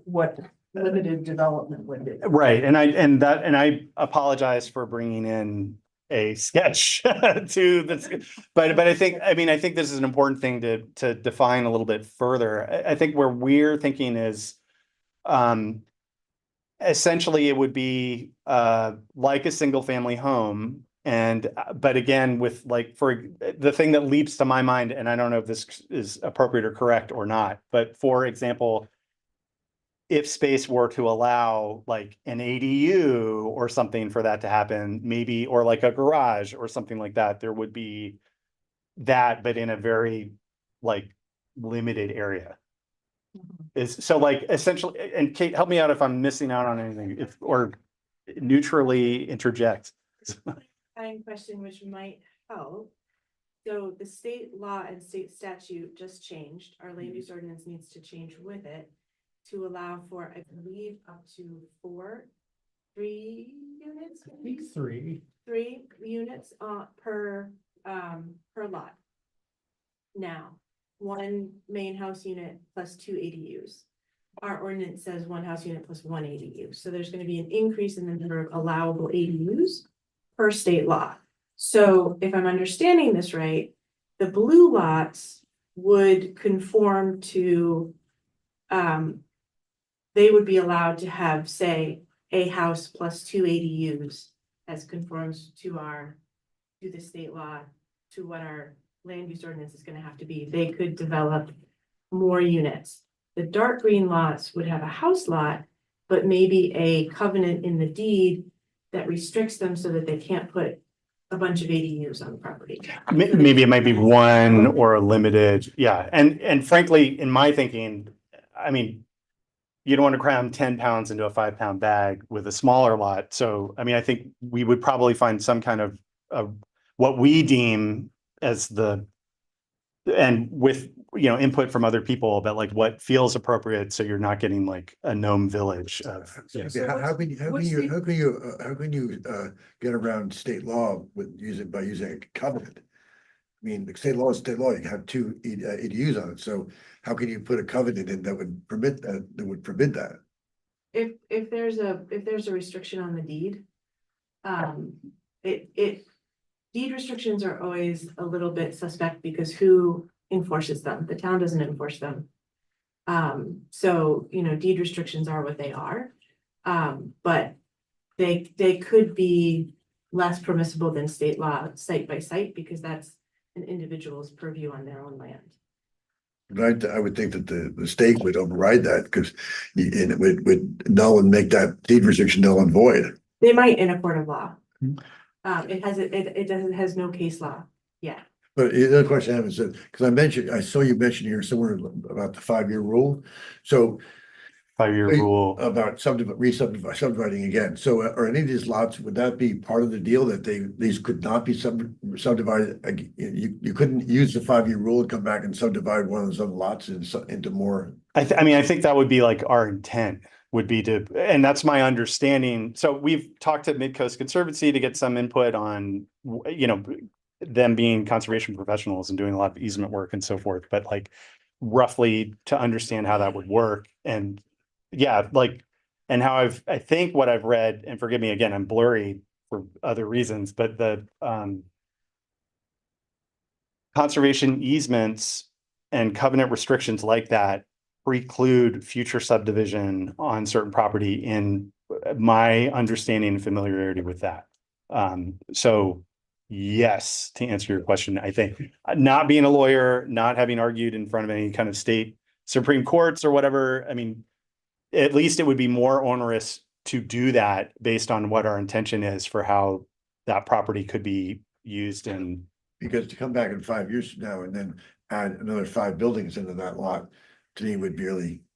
limited development would be? Right, and I apologize for bringing in a sketch to this, but I think, I mean, I think this is an important thing to define a little bit further. I think where we're thinking is, essentially it would be like a single family home, And, but again, with like, for the thing that leaps to my mind, and I don't know if this is appropriate or correct or not, but for example, if space were to allow like an ADU or something for that to happen, maybe, or like a garage or something like that, there would be that, but in a very like limited area. Is so like essentially, and Kate, help me out if I'm missing out on anything, if, or neutrally interject. Question which might help. So the state law and state statute just changed. Our land use ordinance needs to change with it to allow for, I believe, up to 3 units. I think three. 3 units per lot. Now, 1 main house unit plus 2 ADUs. Our ordinance says 1 house unit plus 1 ADU. So there's going to be an increase in the number of allowable ADUs per state law. So if I'm understanding this right, the blue lots would conform to, they would be allowed to have, say, a house plus 2 ADUs as conforms to the state law, to what our land use ordinance is going to have to be. They could develop more units. The dark green lots would have a house lot, but maybe a covenant in the deed that restricts them so that they can't put a bunch of ADUs on the property. Maybe it might be 1 or a limited, yeah. And frankly, in my thinking, I mean, you don't want to cram 10 pounds into a 5-pound bag with a smaller lot. So, I mean, I think we would probably find some kind of what we deem as and with, you know, input from other people about like what feels appropriate. So you're not getting like a gnome village of. Yeah, So how can what's you get around state law by using a covenant? I mean, the state law is state law. You have 2 ADUs on it. So how can you put a covenant in that would permit forbid that? If there's a restriction on the deed, deed restrictions are always a little bit suspect because who enforces them? The town doesn't enforce them. So, you know, deed restrictions are what they are. But they could be less permissible than state law site by site because that's an individual's purview on their own land. But I would think that the state would override that because it would null and make that deed restriction null and void. They might in a court of law. It has no case law. Yeah. But the other question I have is that, because I saw you mention here somewhere about the 5-year rule. So 5-year rule. about subdividing again. So are any of these lots, would that be part of the deal that these could not be subdivided? You couldn't use the 5-year rule and come back and subdivide one of those other lots into more? I mean, I think that would be like our intent would be to, and that's my understanding. So we've talked to Midcoast Conservancy to get some input on, you know, them being conservation professionals and doing a lot of easement work and so forth, but like roughly to understand how that would work. And yeah, like, and how I think what I've read, and forgive me again, I'm blurry for other reasons, but the conservation easements and covenant restrictions like that preclude future subdivision on certain property in my understanding and familiarity with that. So yes, to answer your question, I think not being a lawyer, not having argued in front of any kind of state Supreme Courts or whatever, I mean, at least it would be more onerous to do that based on what our intention is for how that property could be used. And because to come back in 5 years from now and then add another 5 buildings into that lot, to me would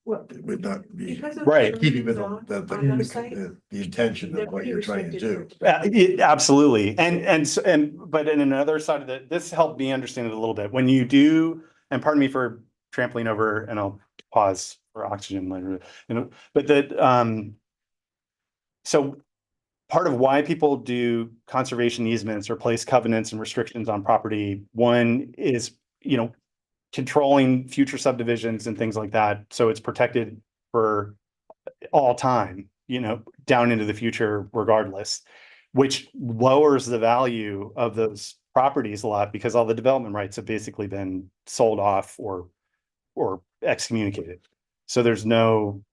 would not be Because of Right. the keeping with zone the on those sites, intention they're of what pretty you're trying to do. restricted. absolutely. But in another side of this helped me understand it a little bit. When you do, and pardon me for trampling over, and I'll pause for oxygen later, you know, but so part of why people do conservation easements or place covenants and restrictions on property, one is, you know, controlling future subdivisions and things like that. So it's protected for all time, you know, down into the future regardless, which lowers the value of those properties a lot because all the development rights have basically been sold off or excommunicated. So there's no,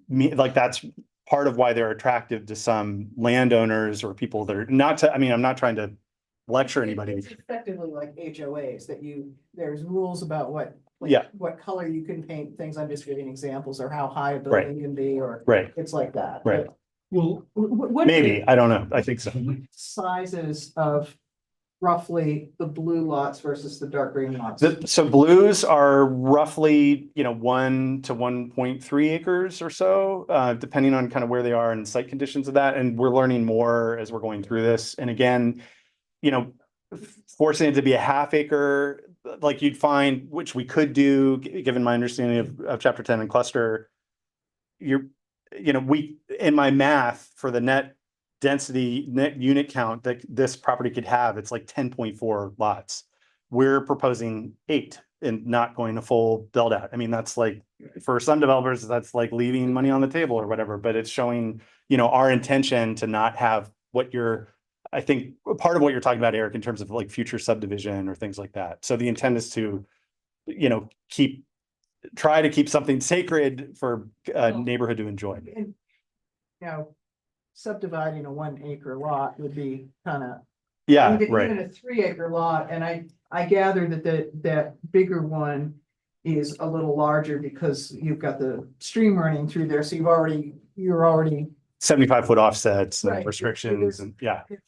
like that's part of why they're attractive to some landowners or people that are not to, I mean, I'm not trying to lecture anybody. It's effectively like HOAs that there's rules about like, Yeah. what color you can paint things. I'm just giving examples, or how high a Right. building can be, or Right, it's like that. Right. But Well, what maybe, I don't know, I think so. sizes of roughly the blue lots versus the dark green lots? So blues are roughly, 1 to 1.3 acres or so, depending on kind of where they are and site conditions of that. And we're learning more as we're going through this. And again, forcing it to be a half acre, like you'd find, which we could do, given my understanding of chapter 10 and cluster. In my math for the net unit count that this property could have, it's like 10.4 lots. We're proposing 8 and not going a full build out. I mean, that's like, for some developers, that's like leaving money on the table or whatever, but it's showing, our intention to not have I think part of what you're talking about, Eric, in terms of like future subdivision or things like that. So the intent is to, try to keep something sacred for a neighborhood to enjoy. And, subdividing a 1 acre lot would be kind of. Yeah, Even right. a 3 acre lot, and I gather that bigger one is a little larger because you've got the stream running through there, so you're already. 75-foot offsets Right. and restrictions and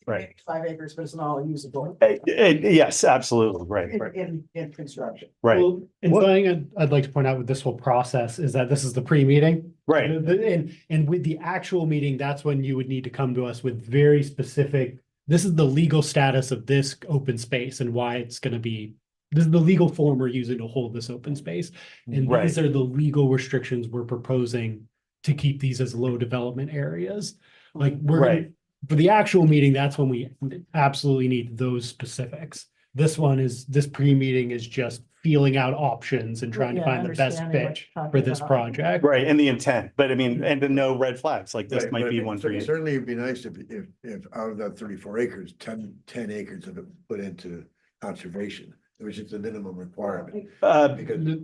right. 5 acres, but it's not all usable. Yes, absolutely, right. In construction. Right, well, and something I'd like to point out with this whole process is that this is the pre-meeting. right, And with the actual meeting, that's when you would need to come to us with very specific, this is the legal status of this open space and why it's gonna be, this is the legal form we're using to hold this open space. And right, these are the legal restrictions we're proposing to keep these as low development areas. Like Right. for the actual meeting, that's when we absolutely need those specifics. This pre-meeting is just feeling out options and trying to Yeah, find the best understanding what fit you're talking for this about. project. right, and the intent, but I mean, and the no red flags, like this Right, might but be one for you. Certainly it'd be nice if out of that 34 acres, 10 acres of it put into conservation, which is the minimum requirement. Because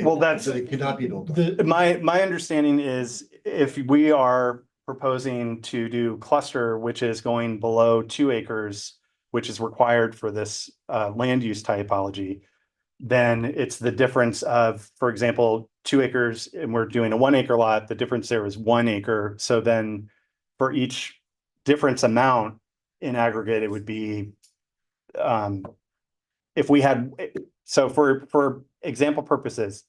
Well, that's- so it cannot be built on. My understanding is if we are proposing to do cluster, which is going below 2 acres, which is required for this land use typology, then it's the difference of, for example, 2 acres and we're doing a 1 acre lot, the difference there is 1 acre. So then for each difference amount in aggregate, it would be if we had, so for example purposes,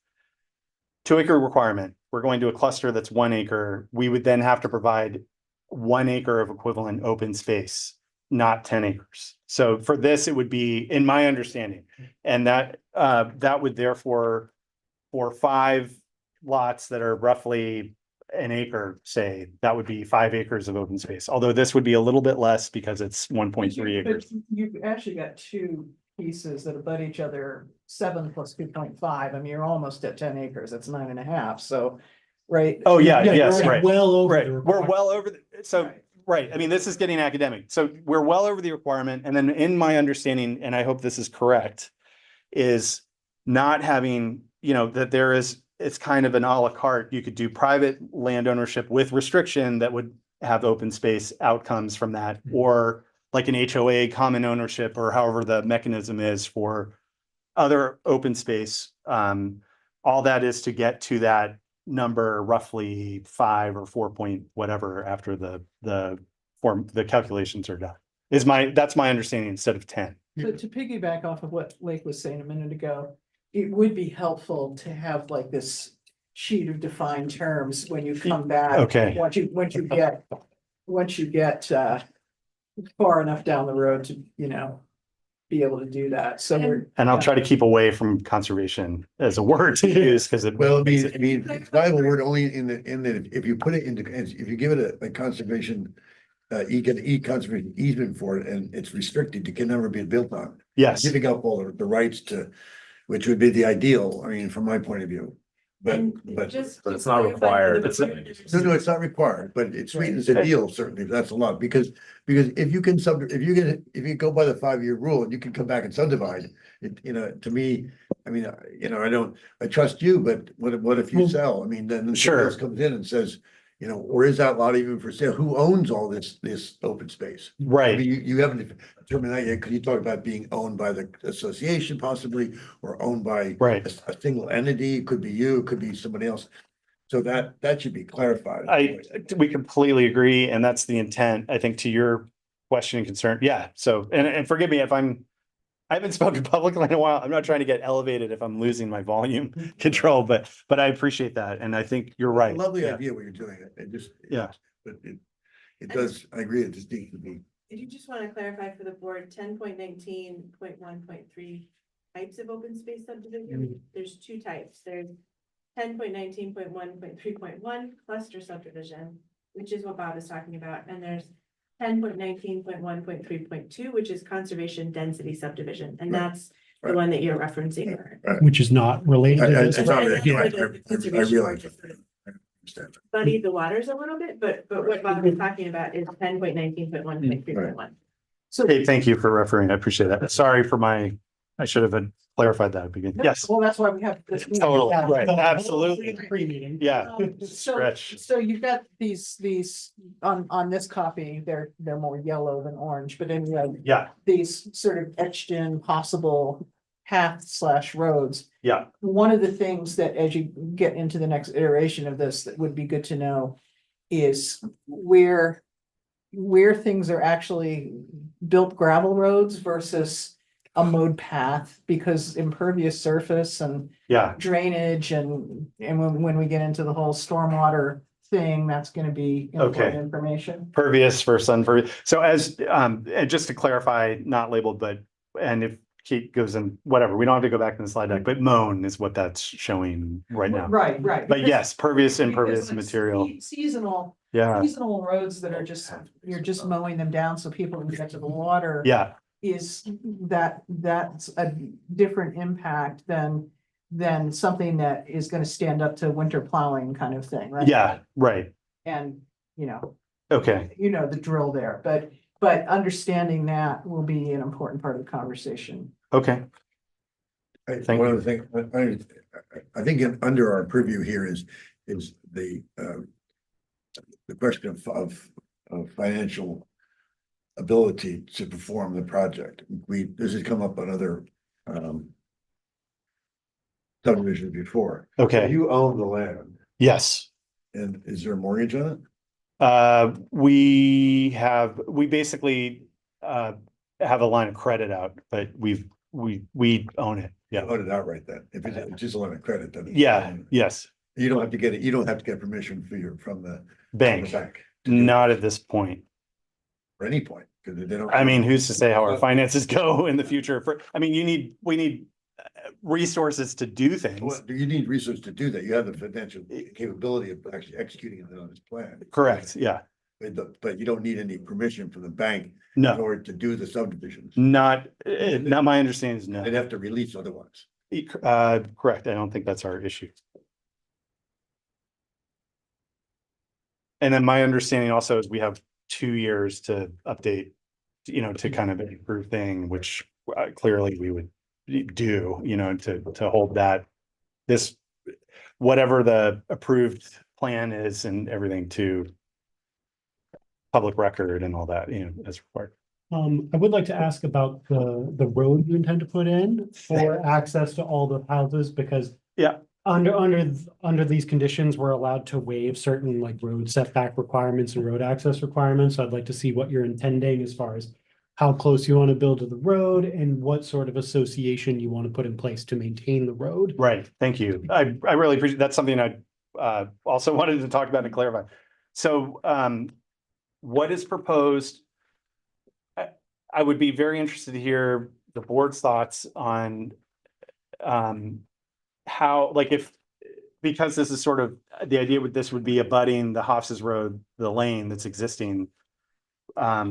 2 acre requirement, we're going to a cluster that's 1 acre, we would then have to provide 1 acre of equivalent open space, not 10 acres. So for this, it would be, in my understanding, and that would therefore, for 5 lots that are roughly an acre, say, that would be 5 acres of open space. Although this would be a little bit less because it's 1.3 But acres. you've actually got 2 pieces that abut each other, 7 plus 2.5. I mean, you're almost at 10 acres. That's 9.5. So, right? Oh, yeah, Yeah, yes, we're right. well over Right, the we're requirement. well over, right, I mean, this is getting academic, so we're well over the requirement, and then in my understanding, and I hope this is correct, is not having, that there is, it's kind of an à la carte, you could do private land ownership with restriction that would have open space outcomes from that, or like an HOA common ownership, or however the mechanism is for other open space. All that is to get to that number roughly 5 or 4 point whatever after the calculations are done. That's my understanding instead of 10. So to piggyback off of what Lake was saying a minute ago, it would be helpful to have like this sheet of defined terms when you come back. Okay. Once you get far enough down the road to, be able to do that. So And I'll try to keep away from conservation as a word to use because it. Well, it's Bible word only in the, if you put it into, if you give it a conservation, you get an conservation easement for it and it's restricted, it can never be built on. Yes, Giving up all the rights to, which would be the ideal, I mean, from my point of view. But Just But to it's not clarify for required. the It's board- no, it's not required, but it sweetens the deal, certainly, that's a lot, because if you can if you go by the 5-year rule and you can come back and subdivide, to me, I mean, I trust you, but what if you Well, sell? I mean, then Sure. somebody else comes in and says, you know, or is that lot even for sale? Who owns all this open space? I Right, mean, you haven't determined that yet. Could you talk about being owned by the association possibly, or owned by right. a single entity? It could be you, it could be somebody else. So that should be clarified. We completely agree, and that's the intent, I think, to your question and concern. Yeah, so, and forgive me if I haven't spoken publicly in a while. I'm not trying to get elevated if I'm losing my volume control, but I appreciate that, and I think you're It's a right. Lovely Yeah. idea what you're doing. It just. Yeah. But it does, I agree, it just needs to be. If you just want to clarify for the board, 10.19.1.3 types of open space subdivision, there's two types. There's 10.19.1.3.1 cluster subdivision, which is what Bob is talking about, and there's 10.19.1.3.2, which is conservation density subdivision, and Right. that's the Right. one that you're referencing. Which is not related to this. It's not- And I that's where the I conservation realize. board just sort of I understand. muddied the waters a little bit, but what Bob is talking about is 10.19.1.3.1. Hey, thank you for referring. I appreciate that. Sorry for I should have clarified that at the beginning. Yes, Well, that's why we have this. meeting. totally, Yeah, right, the- absolutely. Pre-meeting. Yeah, So, stretch. so you've got these, on this copy, they're more yellow than orange, but anyway, Yeah, these sort of etched in possible paths/roads. yeah, One of the things that as you get into the next iteration of this, that would be good to know is where things are actually built gravel roads versus a mowed path, because impervious surface and yeah. drainage and when we get into the whole stormwater thing, that's gonna be important Okay. information. Pervious versus unpervious. So as, and just to clarify, not labeled, but, and if Kate goes in, whatever, we don't have to go back to the slide deck, but mown is what that's showing right now. Right. But because- yes, pervious, impervious because like material. Seasonal Yeah, seasonal roads that are you're just mowing them down so people can get to the water. yeah, Is that's a different impact than something that is gonna stand up to winter plowing kind of thing, right? yeah, right. And, Okay, the drill there, but understanding that will be an important part of the conversation. okay. Thank One you. of the things, I think under our purview here is the question of financial ability to perform the project. This has come up on other subdivisions before. Okay, You own the land, yes. and is there a mortgage on it? We basically have a line of credit out, but we own it. You Yeah, own it outright then, if it's just a line of credit, then. yeah, yes. You don't have to get it, you don't have to get permission from the Bank, bank. to do not it at this point. At any point, because they don't. I mean, who's to say how our finances go in the future? We need resources to do things. Well, you need research to do that. You have the financial capability of actually executing it on this plan. Correct, yeah. But you don't need any permission from the bank in No, order to do the subdivisions. not my understanding is They'd no. have to release otherwise. Correct. I don't think that's our issue. And then my understanding also is we have 2 years to update, to kind of improve thing, which clearly we would do, to hold that. Whatever the approved plan is and everything to public record and all that, as required. I would like to ask about the road you intend to put in for access to all the houses, because Yeah. under these conditions, we're allowed to waive certain like road setback requirements and road access requirements. So I'd like to see what you're intending as far as how close you want to build to the road and what sort of association you want to put in place to maintain the road. Right, thank you. I really appreciate, that's something I also wanted to talk about and clarify. So what is proposed? I would be very interested to hear the board's thoughts on how, like, because this is sort of, the idea with this would be abutting the Hofs's Road, the lane that's existing. I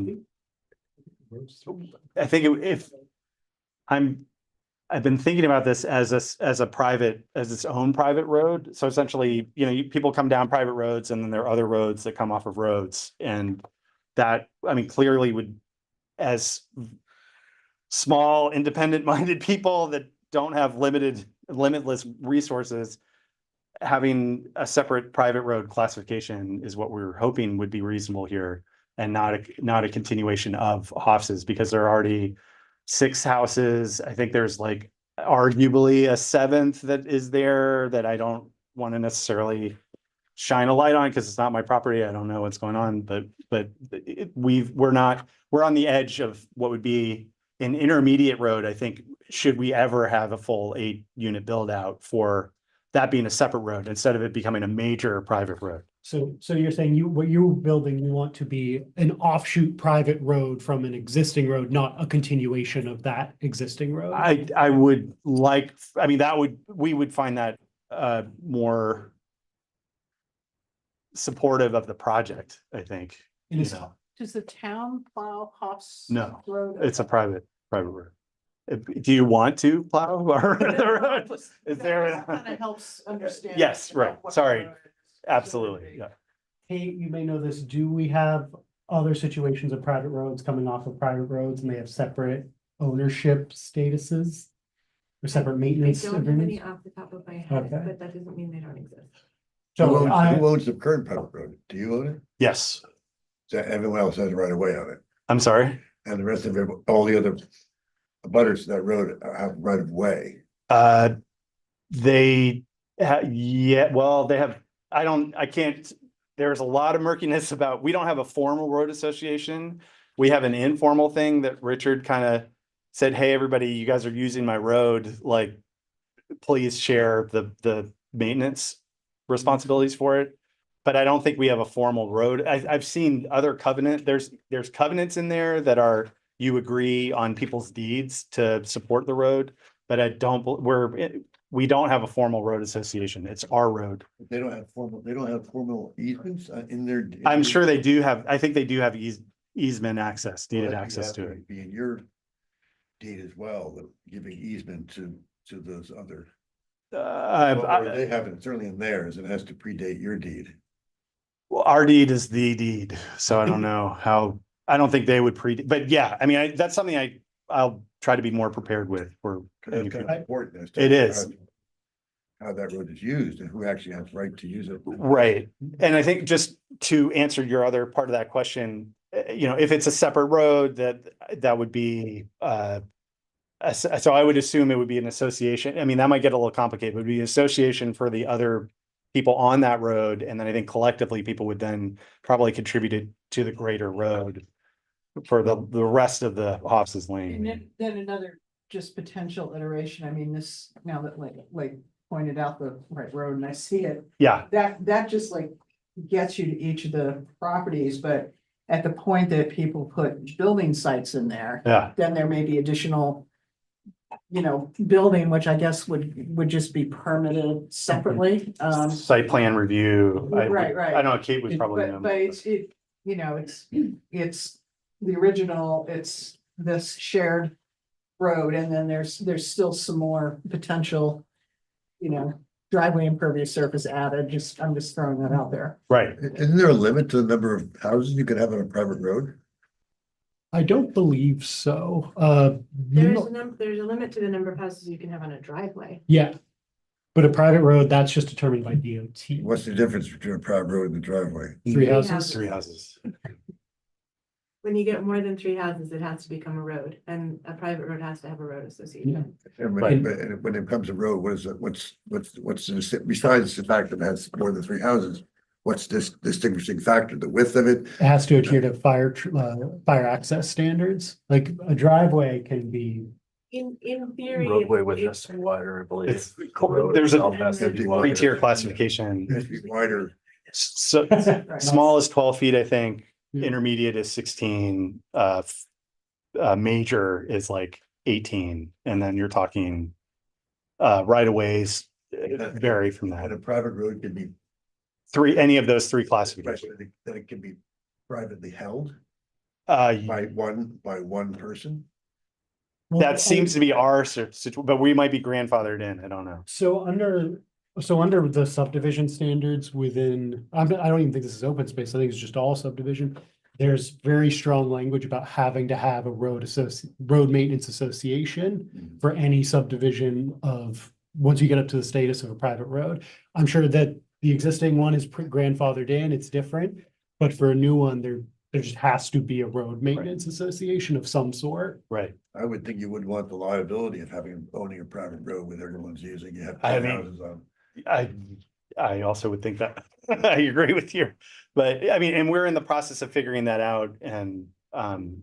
think I've been thinking about this as its own private road. So essentially, people come down private roads and then there are other roads that come off of roads. And that, clearly would, as small, independent minded people that don't have limitless resources, having a separate private road classification is what we're hoping would be reasonable here. And not a continuation of Hoffs's, because there are already 6 houses. I think there's like arguably a 7th that is there that I don't want to necessarily shine a light on because it's not my property. I don't know what's going on, but we're on the edge of what would be an intermediate road. I think, should we ever have a full 8-unit build out, for that being a separate road instead of it becoming a major private road. So you're saying what you're building, you want to be an offshoot private road from an existing road, not a continuation of that existing road? I would like, I mean, we would find that more supportive of the project, I think, In you a- know. Does the town plow Hoff's? No, Road? it's a private road. Do you want to plow or the road? Is there? Kind of helps understand. Yes, right. what the Sorry. road is. Absolutely, yeah. Kate, you may know this, do we have other situations of private roads coming off of private roads and they have separate ownership statuses? Or separate I maintenance don't have any agreements? off the top of my head, Okay. but that doesn't mean they don't exist. So Who I, owns the current private road? Do you own it? Yes, So everyone else has right of way on it, I'm sorry. and the rest of it, all the other butters to that road have right of way. Yeah, well, they have, I can't, there's a lot of murkiness about, we don't have a formal road association. We have an informal thing that Richard kind of said, hey, everybody, you guys are using my road, like, please share the maintenance responsibilities for it. But I don't think we have a formal road. I've seen other covenant, there's covenants in there that are, you agree on people's deeds to support the road. But we don't have a formal road association. It's our road. They don't have formal easements in their. I'm sure they do have, I think they do have easement access, deeded access to it. Be in your deed as well, the giving easement to those other. Or they have it certainly in theirs, it has to predate your deed. Well, our deed is the deed, so I don't know how, I don't think they would but yeah, I mean, that's something I'll try to be more prepared with for. That's kind of important as to It is. how that road is used and who actually has right to use it. Right, and I think just to answer your other part of that question, you know, if it's a separate road, that would be, so I would assume it would be an association. I mean, that might get a little complicated. It would be an association for the other people on that road, and then I think collectively people would then probably contribute it to the greater road for the rest of the Hoffs's And Lane. then another just potential iteration, I mean, this, now that like pointed out the right road and I see it, Yeah, that just like gets you to each of the properties, but at the point that people put building sites in there, yeah, then there may be additional, you know, building, which I guess would just be permitted separately. site plan review. Right. I know Kate would probably know. But it's, you know, it's the original, it's this shared road, and then there's still some more potential, you know, driveway impervious surface added, I'm just throwing that out there. Right, Isn't there a limit to the number of houses you could have on a private road? I don't believe so. There's a limit to the number of houses you can have on a driveway. Yeah. But a private road, that's just determined by DOT. What's the difference between a private road and a driveway? 3 Three houses? houses. 3 houses. When you get more than 3 houses, it has to become a road, and a private road has to have a road association. And Right. when it comes to road, what is it, besides the fact that it has more than 3 houses? What's this distinguishing factor, the width of it? It has to adhere to fire access standards. Like a driveway can be, In theory. Roadway with it's- just wider, I believe. It's, Road there's a itself has to be wider. 3-tier classification. It has to be wider. So Right. small is 12 feet, I think. Yeah. Intermediate is 16. Major is like 18, and then you're talking right of ways vary from And a that. private road can be, Any of those 3 classifications. that it can be privately held Uh, by one person. that seems to be our situation, but we might be grandfathered in. I don't know. so under the subdivision standards within, I don't even think this is open space. I think it's just all subdivision. There's very strong language about having to have a road maintenance association for any subdivision of once you get up to the status of a private road. I'm sure that the existing one is grandfathered in, it's different, but for a new one, there just has to be a road maintenance association of some sort. Right. I would think you would want the liability of owning a private road with everyone's using, you have I 10 mean- houses on. I also would think that. I agree with you. But I mean, and we're in the process of figuring that out and,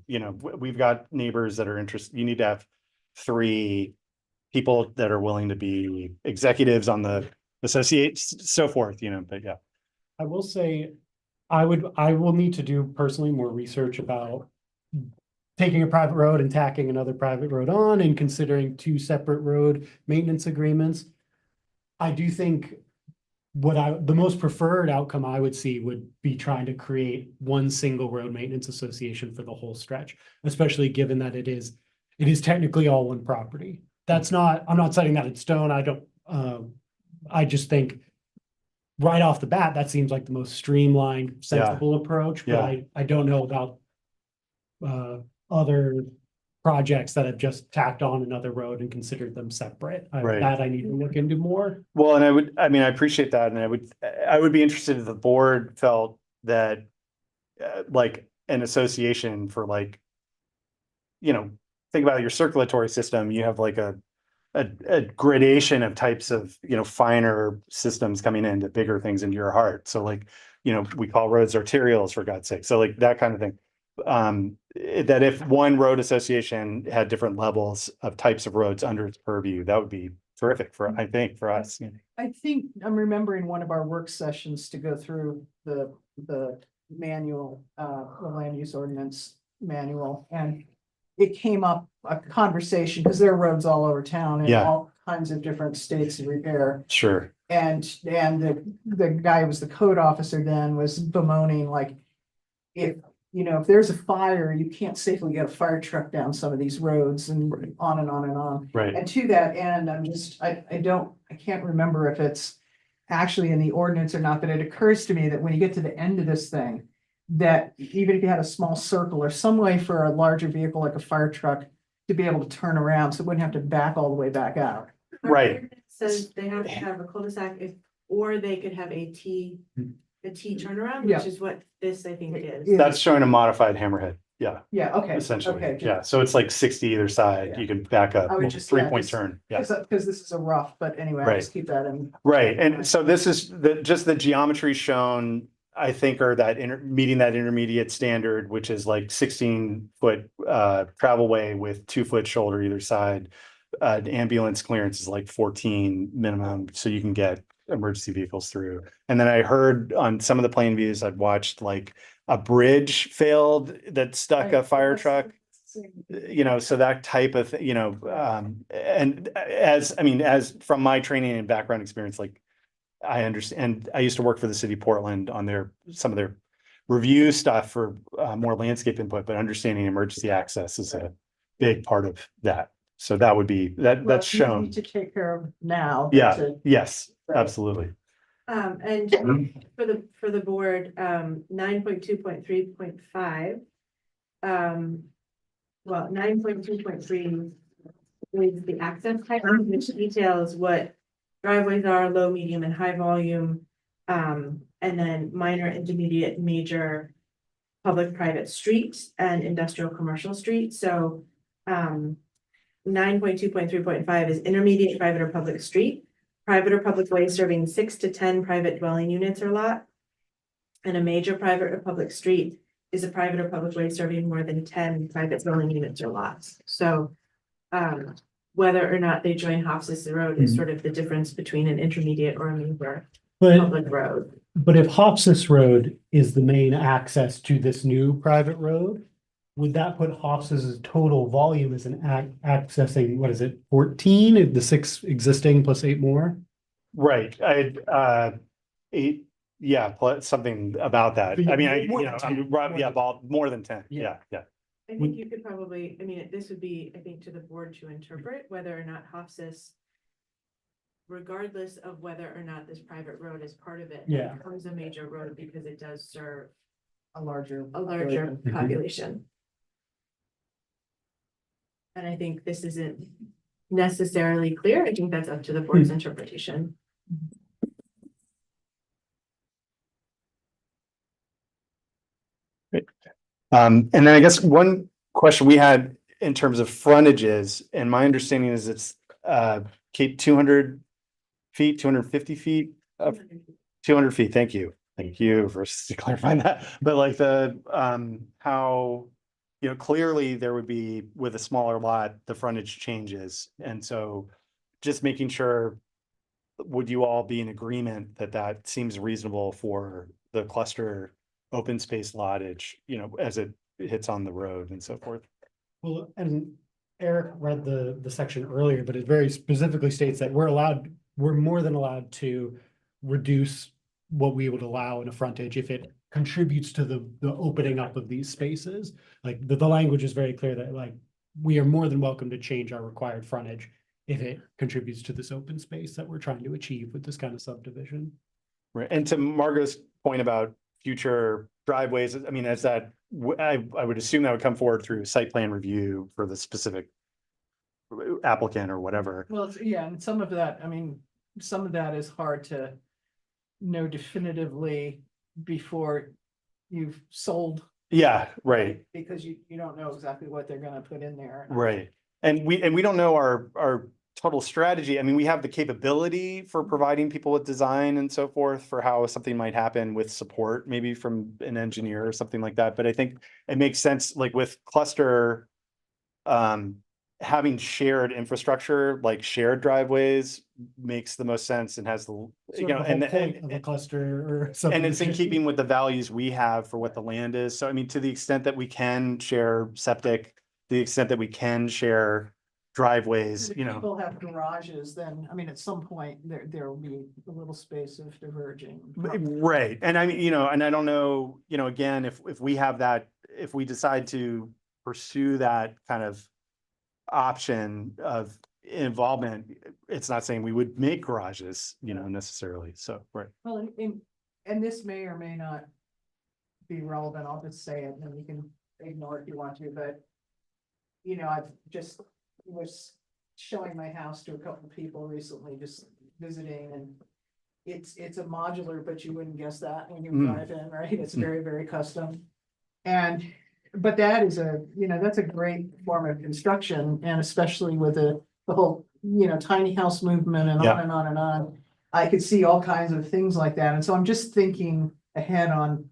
you know, we've got neighbors that are interested. You need to have 3 people that are willing to be executives on the associate, so forth, you know, but yeah. I will say, I will need to do personally more research about taking a private road and tacking another private road on and considering 2 separate road maintenance agreements. I do think the most preferred outcome I would see would be trying to create one single road maintenance association for the whole stretch, especially given that it is technically all one property. I'm not setting that in stone. I just think right off the bat, that seems like the most streamlined, sensible approach, but I don't know about other projects that have just tacked on another road and considered them separate. Right. That I need to look into more. Well, and I mean, I appreciate that. And I would be interested if the board felt that like an association for like, you know, think about your circulatory system, you have like a gradation of types of, you know, finer systems coming into bigger things into your heart. So like, you know, we call roads arterials for God's sake. So like that kind of thing. That if one road association had different levels of types of roads under its purview, that would be terrific for, I think, for us. I think I'm remembering one of our work sessions to go through the manual, the land use ordinance manual, and it came up a conversation, because there are roads all over town in Yeah. all kinds of different states of repair. Sure. And the guy who was the code officer then was bemoaning, like, if there's a fire, you can't safely get a fire truck down some of these roads and on and on and on. Right. And to that end, I can't remember if it's actually in the ordinance or not, but it occurs to me that when you get to the end of this thing, that even if you had a small circle or some way for a larger vehicle like a fire truck to be able to turn around, so it wouldn't have to back all the way back out. Right. Says they have to have a cul-de-sac or they could have a T turnaround, Yeah. which is what this I think is. Yeah. That's showing a modified hammerhead. Yeah, Yeah, okay. essentially. Okay. Yeah. So it's like 60 either side. Yeah. You can back up, I would just- 3-point just- turn. Yeah. Because this is a rough, but anyway, I'll Right. just keep that in. Right. And so this is just the geometry shown, I think, are meeting that intermediate standard, which is like 16-foot travel way with 2-foot shoulder either side. Ambulance clearance is like 14 minimum, so you can get emergency vehicles through. And then I heard on some of the plane views I'd watched, like a bridge failed that stuck a fire truck. You know, so that type of, you know, and as from my training and background experience, like I understand, I used to work for the city of Portland on some of their review stuff for more landscape input, but understanding emergency access is a big part of that. So that would be, that's Well, shown. easy to take care of now. Yeah, to- yes, Right. absolutely. And for the board, 9.2.3.5. 9.2.3 is the access type, which details what driveways are, low, medium, and high volume. And then minor, intermediate, major, public, private streets and industrial, commercial streets. So 9.2.3.5 is intermediate, private or public street, private or public way serving 6 to 10 private dwelling units or lot. And a major private or public street is a private or public way serving more than 10 private dwelling units or lots. So whether or not they join Hofstas Road is sort of the difference between an intermediate or a major public road. But if Hofstas Road is the main access to this new private road, would that put Hofstas's total volume as accessing, what is it, 14, the 6 existing plus 8 more? Right, I 8, yeah, plus something about that. I mean, More than 10. More than 10. Yeah. Yeah. I think you could probably, this would be, I think, to the board to interpret whether or not Hofstas, regardless of whether or not this private road is part of it, Yeah. becomes a major road because it does serve A larger. a larger population. population. And I think this isn't necessarily clear. I think that's up to the board's interpretation. And then I guess one question we had in terms of frontages, and my understanding is it's Kate, 200 feet, 250 feet of 200 feet. Thank you. Thank you for clarifying that. But like how, you know, clearly there would be with a smaller lot, the frontage changes. And so just making sure, would you all be in agreement that that seems reasonable for the cluster open space lottage, you know, as it hits on the road and so forth? Well, and Eric read the section earlier, but it very specifically states that we're more than allowed to reduce what we would allow in a frontage if it contributes to the opening up of these spaces. Like the language is very clear that like, we are more than welcome to change our required frontage if it contributes to this open space that we're trying to achieve with this kind of subdivision. Right. And to Margot's point about future driveways, I mean, as that, I would assume that would come forward through site plan review for the specific applicant or whatever. Well, yeah, and some of that, I mean, some of that is hard to know definitively before you've sold. Yeah, right, Because you don't know exactly what they're gonna put in there. right. And we don't know our total strategy. I mean, we have the capability for providing people with design and so forth for how something might happen with support, maybe from an engineer or something like that. But I think it makes sense, like with cluster, having shared infrastructure, like shared driveways makes the most sense and has the, you know, Sort of the whole point of a cluster or something. and it's in keeping with the values we have for what the land is. So I mean, to the extent that we can share septic, the extent that we can share driveways, If you know. people have garages, then, I mean, at some point, there will be a little space of diverging. Right, and I mean, you know, and I don't know, you know, again, if we have that, if we decide to pursue that kind of option of involvement, it's not saying we would make garages, you know, necessarily, so, right. Well, and this may or may not be relevant, I'll just say it, and then you can ignore it if you want to, but you know, I've just was showing my house to a couple of people recently, just visiting, and it's a modular, but you wouldn't guess that when you drive in, right? It's very, very custom. And, but that is you know, that's a great form of construction, and especially with the whole, you know, tiny house movement and Yeah. on and on and on. I could see all kinds of things like that, and so I'm just thinking ahead on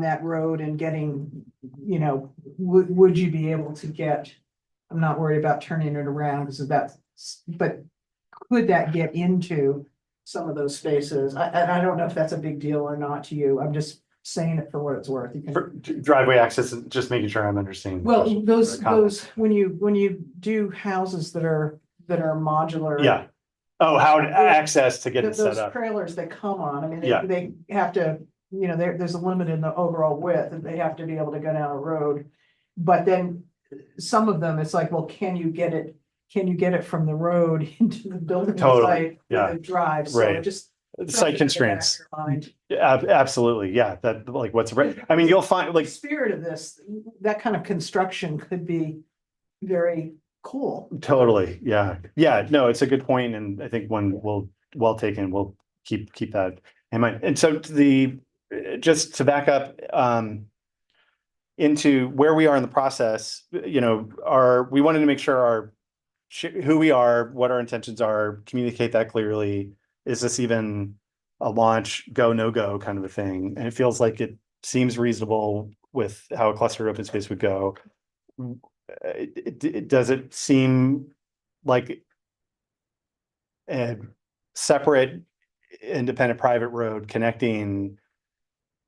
that road and getting, you know, would you be able to get, I'm not worried about turning it around because that's, but could that get into some of those spaces? I don't know if that's a big deal or not to you. I'm just saying it for what it's worth. You can. For driveway access, just making sure I'm understanding. the Well, question. those, when you do houses that are modular. Yeah, oh, how to access to get it Those set up, trailers that come on, I mean, Yeah. they have to, you know, there's a limit in the overall width, and they have to be able to go down a road. But then some of them, it's like, well, can you get it from the road into the building Totally, site yeah. with a drive? So Right. it just. site constraints. Mind. Yeah, absolutely, yeah, that, like, what's, I mean, you'll find, The like, spirit of this, that kind of construction could be very cool. totally, yeah, no, it's a good point, and I think one will, well taken, we'll keep that in mind. And so just to back up, into where we are in the process, you know, we wanted to make sure who we are, what our intentions are, communicate that clearly. Is this even a launch, go, no go kind of a thing? And it feels like it seems reasonable with how a clustered open space would go. Does it seem like a separate, independent private road connecting?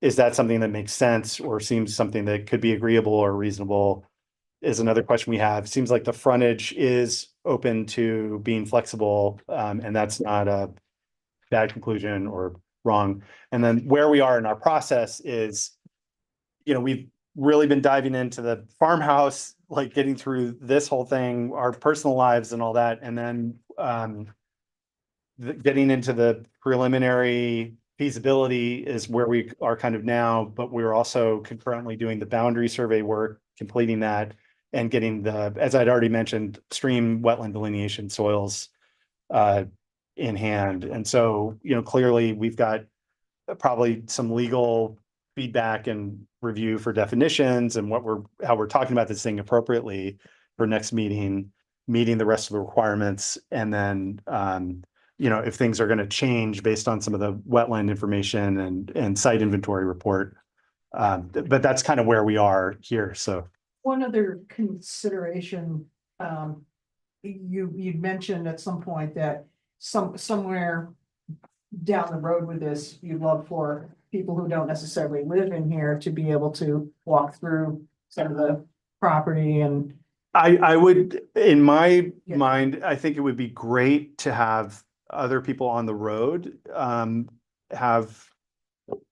Is that something that makes sense or seems something that could be agreeable or reasonable? Is another question we have. Seems like the frontage is open to being flexible, and that's not a bad conclusion or wrong. And then where we are in our process is, you know, we've really been diving into the farmhouse, like getting through this whole thing, our personal lives and all that, and then getting into the preliminary feasibility is where we are kind of now, but we're also concurrently doing the boundary survey work, completing that, and getting the, as I'd already mentioned, stream wetland delineation soils in hand. And so, clearly we've got probably some legal feedback and review for definitions and how we're talking about this thing appropriately for next meeting, meeting the rest of the requirements. And then, if things are going to change based on some of the wetland information and site inventory report. But that's kind of where we are here. So, One other consideration, you'd mentioned at some point that somewhere down the road with this, you'd love for people who don't necessarily live in here to be able to walk through some of the property and. I would, in my Yeah. mind, I think it would be great to have other people on the road, have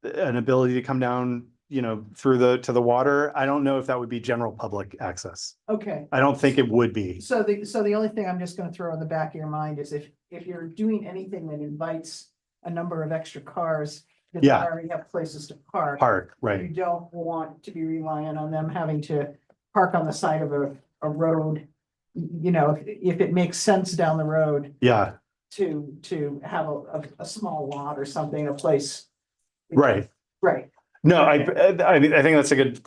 an ability to come down, to the water. I don't know if that would be general public access. Okay, I don't think it would be. so the only thing I'm just gonna throw in the back of your mind is if you're doing anything that invites a number of extra cars that Yeah. already have places to park. Park, You right? don't want to be reliant on them having to park on the side of a road. If it makes sense down the road Yeah, to have a small lot or something, a place. right. Right, No, I mean, I think that's a good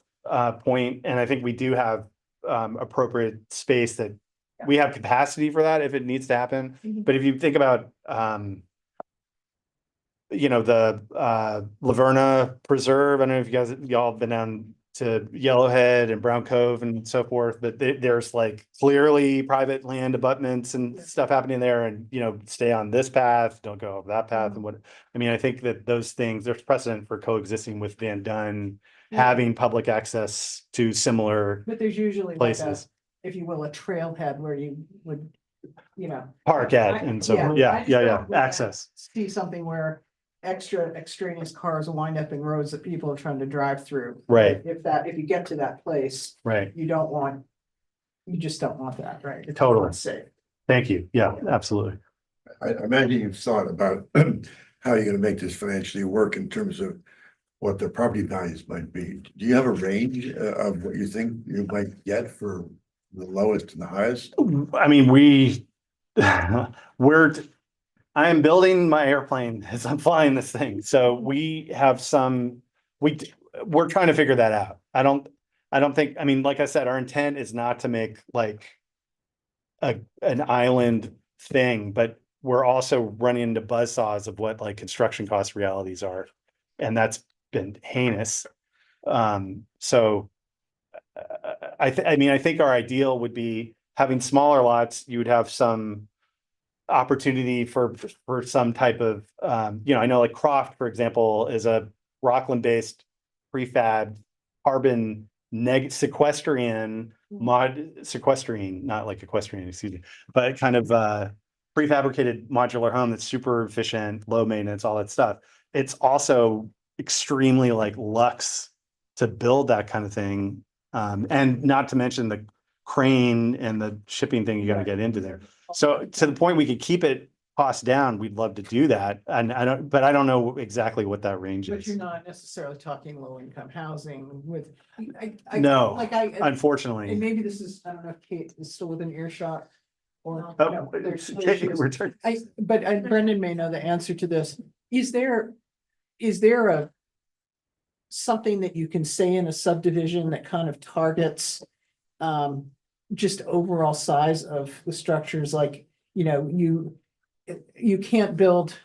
point, and I think we do have appropriate space that we have capacity for that if it needs to happen. Mhm. But if you think about the Laverna Preserve, I don't know if y'all have been down to Yellowhead and Brown Cove and so forth, but there's like clearly private land abutments and stuff happening there, and stay on this path, don't go over that path, and what, I mean, I think that those things, there's precedent for coexisting with Van Dunn, Yeah. having public access to similar but there's usually like places, if you will, a trailhead where you would, park at, and so, Yeah. yeah, I just yeah, don't wanna access, see something where extraneous cars will wind up in roads that people are trying to drive through. Right. If you get to that place, right, you just don't want that, right? It's Totally. not safe. thank you, yeah, absolutely. I imagine you've thought about how you're gonna make this financially work in terms of what the property values might be. Do you have a range of what you think you might get for the lowest and the highest? I mean, I am building my airplane as I'm flying this thing. So we have we're trying to figure that out. I don't think, I mean, like I said, our intent is not to make like an island thing, but we're also running into buzzsaws of what like construction cost realities are. And that's been heinous. So I think our ideal would be having smaller lots. You would have some opportunity for some type of, I know like Croft, for example, is a Rockland based prefab carbon sequestrian, not like equestrian, excuse me, but kind of prefabricated modular home that's super efficient, low maintenance, all that stuff. It's also extremely like luxe to build that kind of thing. And not to mention the crane and the shipping thing you got to get into there. So to the point we could keep it cost down, we'd love to do that. And I don't know exactly what that range But is. you're not necessarily talking low income housing with. No, And unfortunately. maybe this is, I don't know if Kate is still within earshot. Or, Oh, no, there's. return. But Brendan may know the answer to this. Is there a something that you can say in a subdivision that kind of targets just overall size of the structures, like, you can't build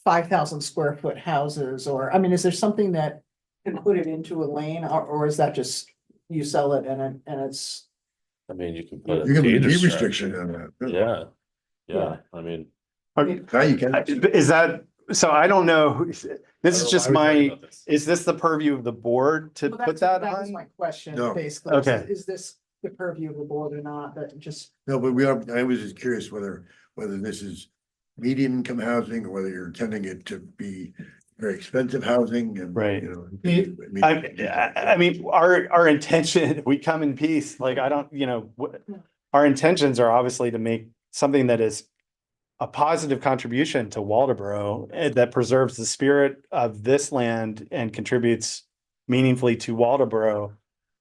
5,000 square foot houses, or, I mean, is there something that can put it into a lane, or is that just you sell it and it's. I mean, you can put. You can put a age deed restriction. restriction on that. Yeah, Yeah. yeah, I mean. Now you can. Is that, so I don't know. This is just my. is this the purview of the board to Well, put that's- that That was on? my question, No. basically. Okay. Is this the purview of the board or not, but just. No, but I was just curious whether this is medium income housing or whether you're intending it to be very expensive housing and. Right. You know. I mean, our intention, we come in peace, like, I don't, our intentions are obviously to make something that is a positive contribution to Waldeboro that preserves the spirit of this land and contributes meaningfully to Waldeboro.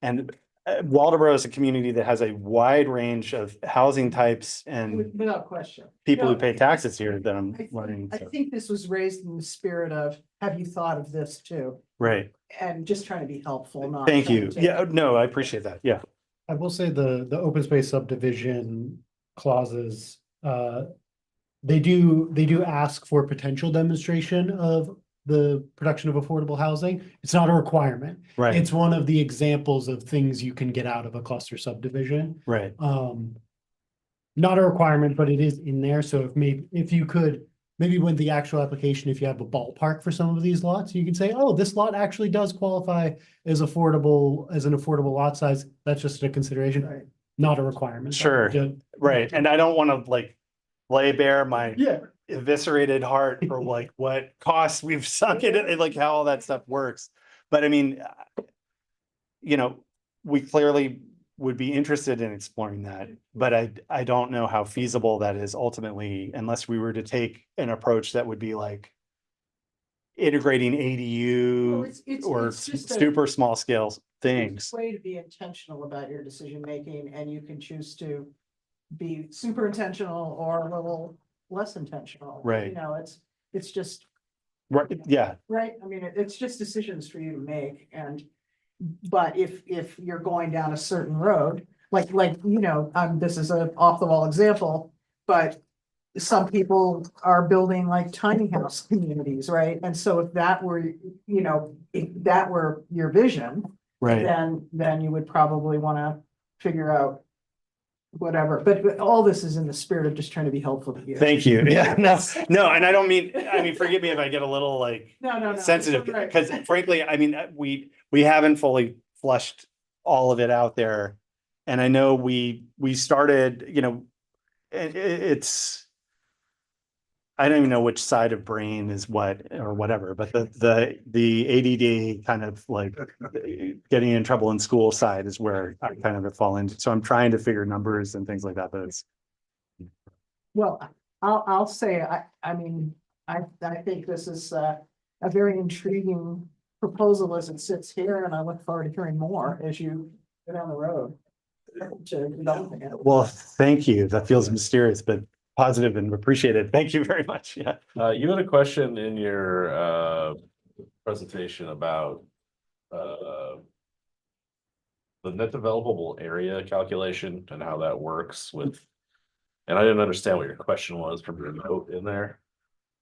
And Waldeboro is a community that has a wide range of housing types and Without question. people who No, pay taxes here that I'm I learning. I so- think this was raised in the spirit of, have you thought of this too? Right. And just trying to be helpful, not. Thank trying you. to- Yeah, no, I appreciate that. Yeah. I will say the open space subdivision clauses, they do ask for potential demonstration of the production of affordable housing. It's not a requirement. Right. It's one of the examples of things you can get out of a cluster subdivision. Right. Not a requirement, but it is in there. So if you could, maybe when the actual application, if you have a ballpark for some of these lots, you can say, oh, this lot actually does qualify as an affordable lot size. That's just a consideration, Right. not a requirement. Sure. Right. And I don't want to like lay bare my Yeah, eviscerated heart for like what costs we've sunk in it and like how all that stuff works. But I mean, we clearly would be interested in exploring that, but I don't know how feasible that is ultimately, unless we were to take an approach that would be like integrating Well, ADU or it's just a- super small scale things. Way to be intentional about your decision making, and you can choose to be super intentional or a little less intentional. Right. You know, it's just, Right, yeah, right, I mean, it's just decisions for you to make, but if you're going down a certain road, like, this is a off the wall example, but some people are building like tiny house communities, right? And so if that were, if that were your vision, right. then you would probably wanna figure out whatever, but all this is in the spirit of just trying to be helpful to you. Thank you. Yeah, no, and I don't mean, forgive me if I get a little like No. sensitive, Right. because frankly, we haven't fully flushed all of it out there. And I know we started, it's, I don't even know which side of brain is what or whatever, but the ADD kind of like getting in trouble in school side is where I kind of fall into. So I'm trying to figure numbers and things like that, but it's, Well, I'll say, I think this is a very intriguing proposal as it sits here, and I look forward to hearing more as you go down the road to developing it. well, thank you. That feels mysterious, but positive and appreciated. Thank you very much. Yeah. You had a question in your presentation about the net developable area calculation and how that works with. And I didn't understand what your question was from your note in there.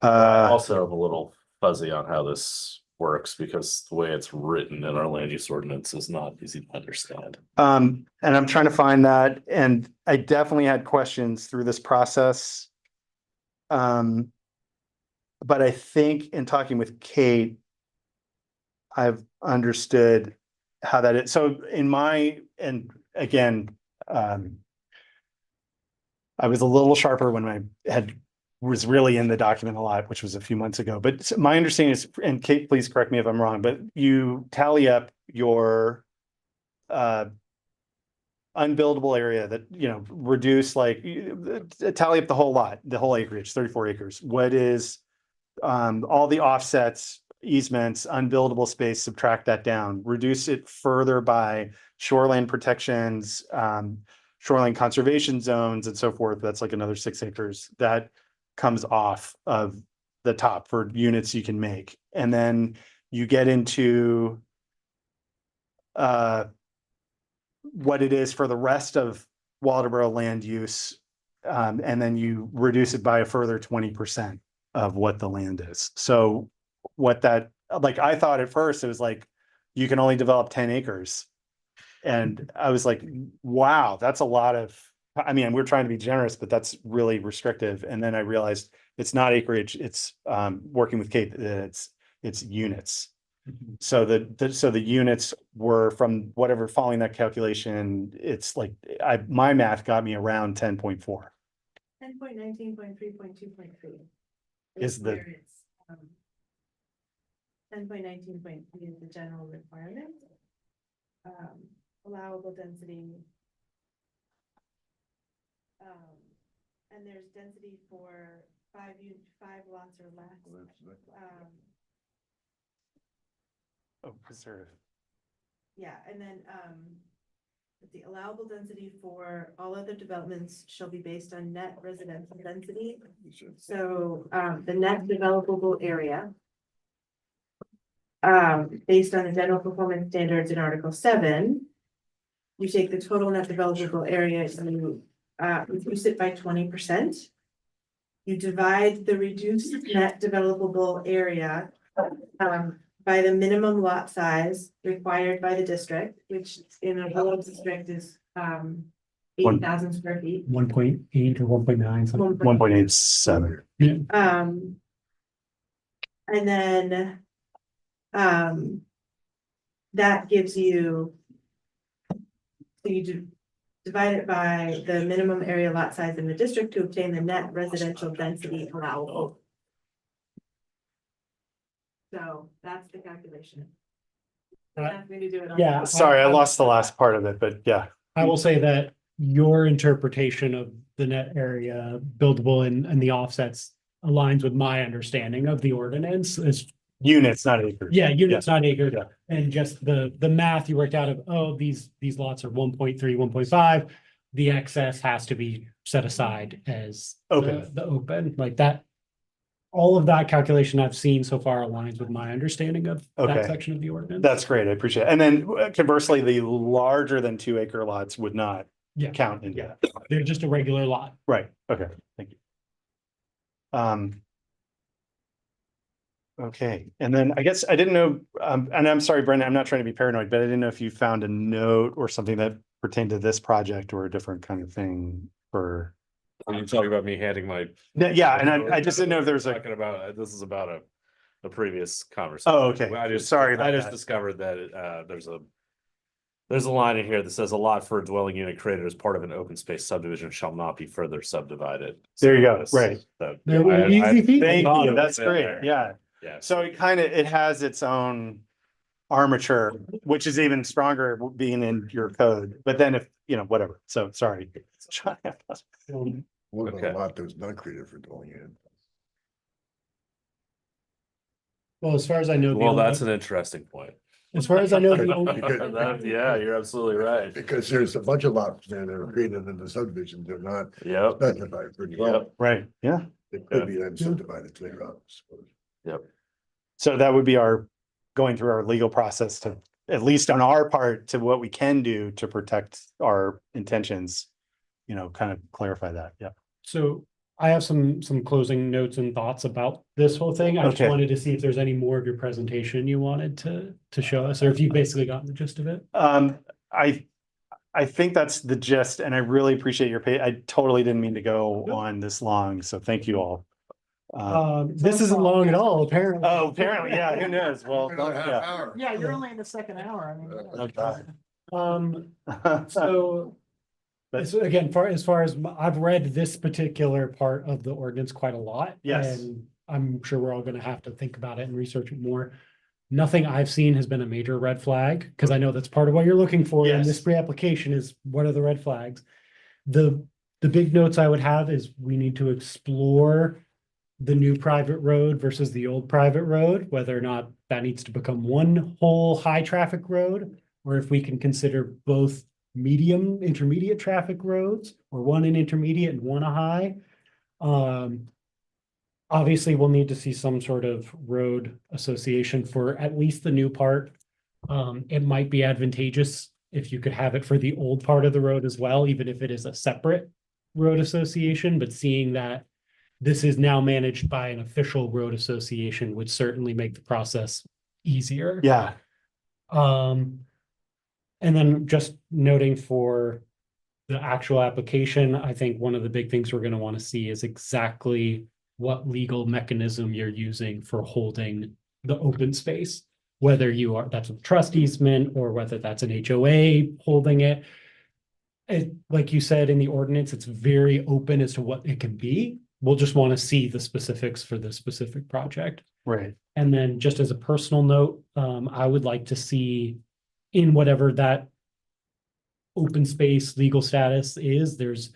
I also am a little fuzzy on how this works because the way it's written in our land use ordinance is not easy to understand. And I'm trying to find that, and I definitely had questions through this process. But I think in talking with Kate, I've understood how that is. So and again, I was a little sharper when I was really in the document a lot, which was a few months ago. But my understanding is, and Kate, please correct me if I'm wrong, but you tally up your unbuildable area that, reduce like tally up the whole lot, the whole acreage, 34 acres. What is all the offsets, easements, unbuildable space, subtract that down, reduce it further by shoreline protections, shoreline conservation zones and so forth. That's like another 6 acres that comes off of the top for units you can make. And then you get into what it is for the rest of Waldeboro land use. And then you reduce it by a further 20% of what the land is. So what that, like, I thought at first it was like, you can only develop 10 acres. And I was like, wow, that's a lot of, we're trying to be generous, but that's really restrictive. And then I realized it's not acreage, it's working with Kate, it's units. So the units were from whatever, following that calculation, it's like, my math got me around 10.4. 10.19.3.2.3. Is the- 10.19.3 is the general requirement. Allowable density. And there's density for 5 lots or less. Oh, preserve. Yeah, and then, The allowable density for all other developments shall be based on net residential density. So, the net developable area. Based on the general performance standards in Article 7. You take the total net developable area and you, reduce it by 20%. You divide the reduced net developable area, by the minimum lot size required by the district, which in a rural district is, 8,000 square feet. 1.8 or 1.9, something. 1.87. And then, that gives you. So you divide it by the minimum area lot size in the district to obtain the net residential density allowable. So that's the calculation. Right. Ask me to do it on- Yeah. Sorry, I lost the last part of it, but yeah. I will say that your interpretation of the net area buildable and the offsets aligns with my understanding of the ordinance. Is Units, not acres. yeah, units, not acres. Yeah. And just the math you worked out of, oh, these lots are 1.3, 1.5. The excess has to be set aside as Open. the open, like that. All of that calculation I've seen so far aligns with my understanding of Okay. that section of the ordinance. That's great. I appreciate it. And then conversely, the larger than 2 acre lots would not Yeah. count into Yeah. that. They're just a regular lot. Right, okay, thank you. Okay, and then I guess I didn't know, and I'm sorry, Brendan, I'm not trying to be paranoid, but I didn't know if you found a note or something that pertained to this project or a different kind of thing for. Are you talking about me handing my? Yeah, and I just didn't know if there's a, Talking about, this is about a previous conversation. Oh, okay. I just, Sorry about I just that. discovered that, there's a line in here that says a lot for a dwelling unit created as part of an open space subdivision shall not be further subdivided. There you go, So right. so There were I- easy feet. thank thought you, it that's was in great, there. yeah. Yeah. So it has its own armature, which is even stronger being in your code, but then if, whatever, so sorry. What about Okay. a lot that was not created for dwelling in? Well, as far as I know. the Well, only- that's an interesting point. As far as I know, the only. Yeah, you're absolutely right. Because there's a bunch of lots there that are created in the subdivision, they're not Yep, specified for development. Right, yeah. They could be then subdivided later on, I suppose. So that would be our, going through our legal process to, at least on our part, to what we can do to protect our intentions. Kind of clarify that, yeah. So I have some closing notes and thoughts about this whole thing. I just Okay. wanted to see if there's any more of your presentation you wanted to show us, or if you've basically gotten the gist of it. I think that's the gist, and I really appreciate your I totally didn't mean to go on this long, so thank you all. This isn't long at all, apparently. Oh, apparently, yeah, who knows? Well, Another half yeah. hour. Yeah, you're only in the second hour. I mean. Okay. So. But- So again, as far as I've read this particular part of the ordinance quite a lot. Yes. And I'm sure we're all gonna have to think about it and research it more. Nothing I've seen has been a major red flag, because I know that's part of what you're looking for in this Yes. pre-application is what are the red flags? The big notes I would have is we need to explore the new private road versus the old private road, whether or not that needs to become one whole high traffic road, or if we can consider both medium, intermediate traffic roads, or one an intermediate and one a high. Obviously, we'll need to see some sort of road association for at least the new part. It might be advantageous if you could have it for the old part of the road as well, even if it is a separate road association, but seeing that this is now managed by an official road association would certainly make the process easier. Yeah, And then just noting for the actual application, I think one of the big things we're gonna wanna see is exactly what legal mechanism you're using for holding the open space. Whether that's a trust easement or whether that's an HOA holding it. Like you said in the ordinance, it's very open as to what it can be. We'll just wanna see the specifics for the specific project. right. And then just as a personal note, I would like to see in whatever that open space legal status is, there's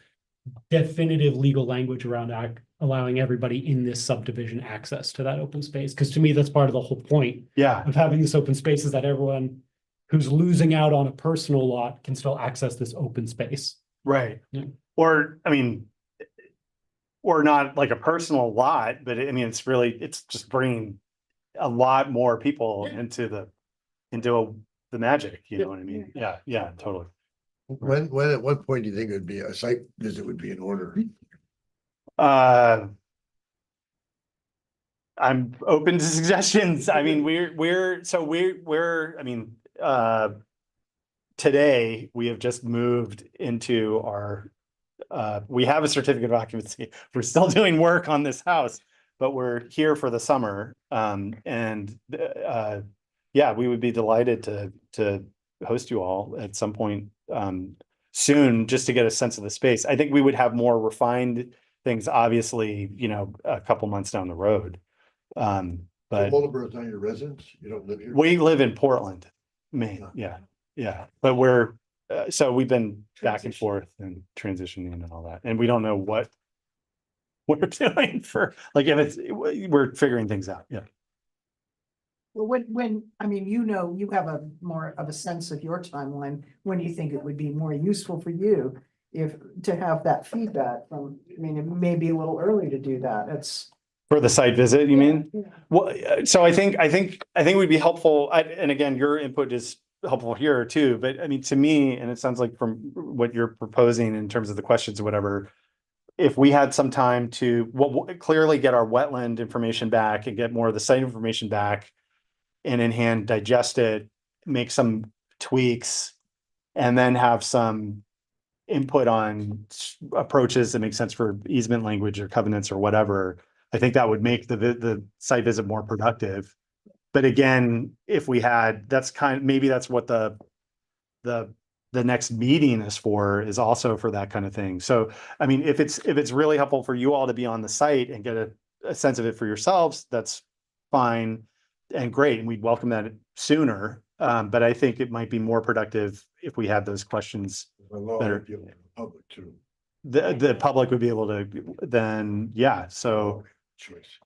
definitive legal language around allowing everybody in this subdivision access to that open space. Because to me, that's part of the whole point Yeah, of having this open space is that everyone who's losing out on a personal lot can still access this open space. Right. Yeah. Or, I mean, or not like a personal lot, but I mean, it's just bringing a lot more people into the magic, you know what I mean? Yeah, yeah, totally. When, at what point do you think it would be, a site visit would be in order? I'm open to suggestions. I mean, I mean, today we have just moved into our, we have a certificate of occupancy. We're still doing work on this house, but we're here for the summer. Yeah, we would be delighted to host you all at some point, soon, just to get a sense of the space. I think we would have more refined things, obviously, you know, a couple months down the road. But Waldeboro's not your residence? You don't live here? we live in Portland, Maine. Yeah, yeah. But we're, so we've been back and forth and transitioning and all that. And we don't know what we're doing for, like, if we're figuring things out. Yeah. Well, I mean, you have a more of a sense of your timeline, when do you think it would be more useful for you to have that feedback from, I mean, it may be a little early to do that, it's. For the site visit, you mean? Yeah. Well, so I think it would be helpful, and again, your input is helpful here too, but I mean, to me, and it sounds like from what you're proposing in terms of the questions or whatever, if we had some time to clearly get our wetland information back and get more of the site information back, and in hand digest it, make some tweaks, and then have some input on approaches that make sense for easement language or covenants or whatever, I think that would make the site visit more productive. But again, if we had, maybe that's what the next meeting is for, is also for that kind of thing. So, I mean, if it's really helpful for you all to be on the site and get a sense of it for yourselves, that's fine and great, and we'd welcome that sooner. But I think it might be more productive if we had those questions. The law Better. would be able to public too. The public would be able to then, yeah, so, Choice.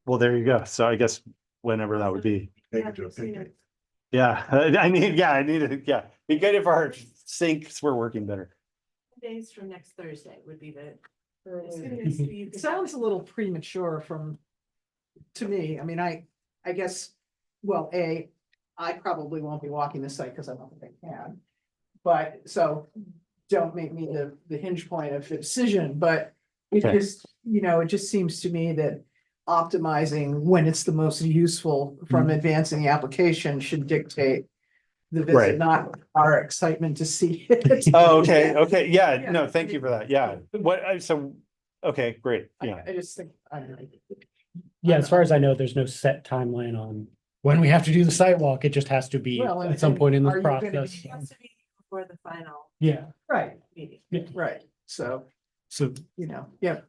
well, there you go. So I guess whenever that would be. Take it to a picnic. Yeah, I need to, be good if our sinks were working better. Days from next Thursday would be the. It sounds a little premature to me, I mean, I guess, well, I probably won't be walking the site because I don't think I can. But, so, don't make me the hinge point of the decision, but it Okay. just, it just seems to me that optimizing when it's the most useful from advancing the application should dictate the Right. visit, not our excitement to see it. Oh, okay, yeah, Yeah. no, thank you for that, yeah. Okay, great, yeah. I just think, I don't know. Yeah, as far as I know, there's no set timeline on when we have to do the site walk. It just has to be Well, at some point in are this you gonna process. be- It has to be before the final Yeah, Right, meeting. right, so, so yeah.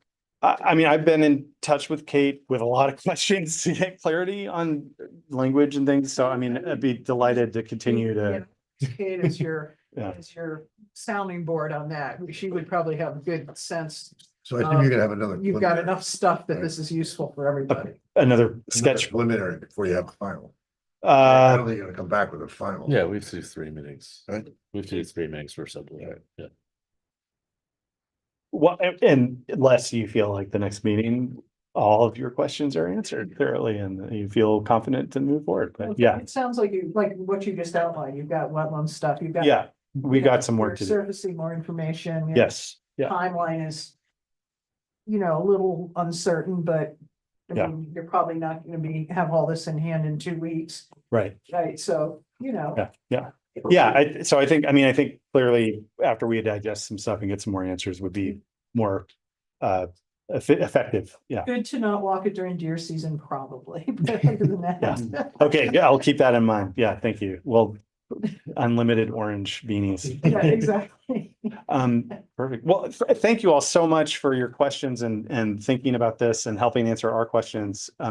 I mean, I've been in touch with Kate with a lot of questions to get clarity on language and things, so I mean, I'd be delighted to continue to. Kate is your, Yeah. is your sounding board on that. She would probably have a good sense. So I think you're gonna have another. You've got enough stuff that this is useful for everybody. Another Another sketch. preliminary before you have a final. I don't Uh, think you're gonna come back with a final. Yeah, we have to do 3 meetings. Right. We have to do 3 meetings for subdivision. Yeah. well, and unless you feel like the next meeting, all of your questions are answered thoroughly and you feel confident to move forward, but yeah, It sounds like like what you just outlined. You've got wetland stuff, you've got. yeah, we got some work to do. Surfacing more information. your Yes, yeah, Timeline is, a little uncertain, but. I Yeah. mean, you're probably not gonna have all this in hand in 2 weeks, right, right? So, yeah. Yeah, I think clearly after we digest some stuff and get some more answers would be more effective, yeah. Good to not walk it during deer season, probably, but other than that. Okay, yeah, I'll keep that in mind. Yeah, thank you. Well, unlimited orange beanies. Yeah, exactly. Perfect. Well, thank you all so much for your questions and thinking about this and helping answer our questions. I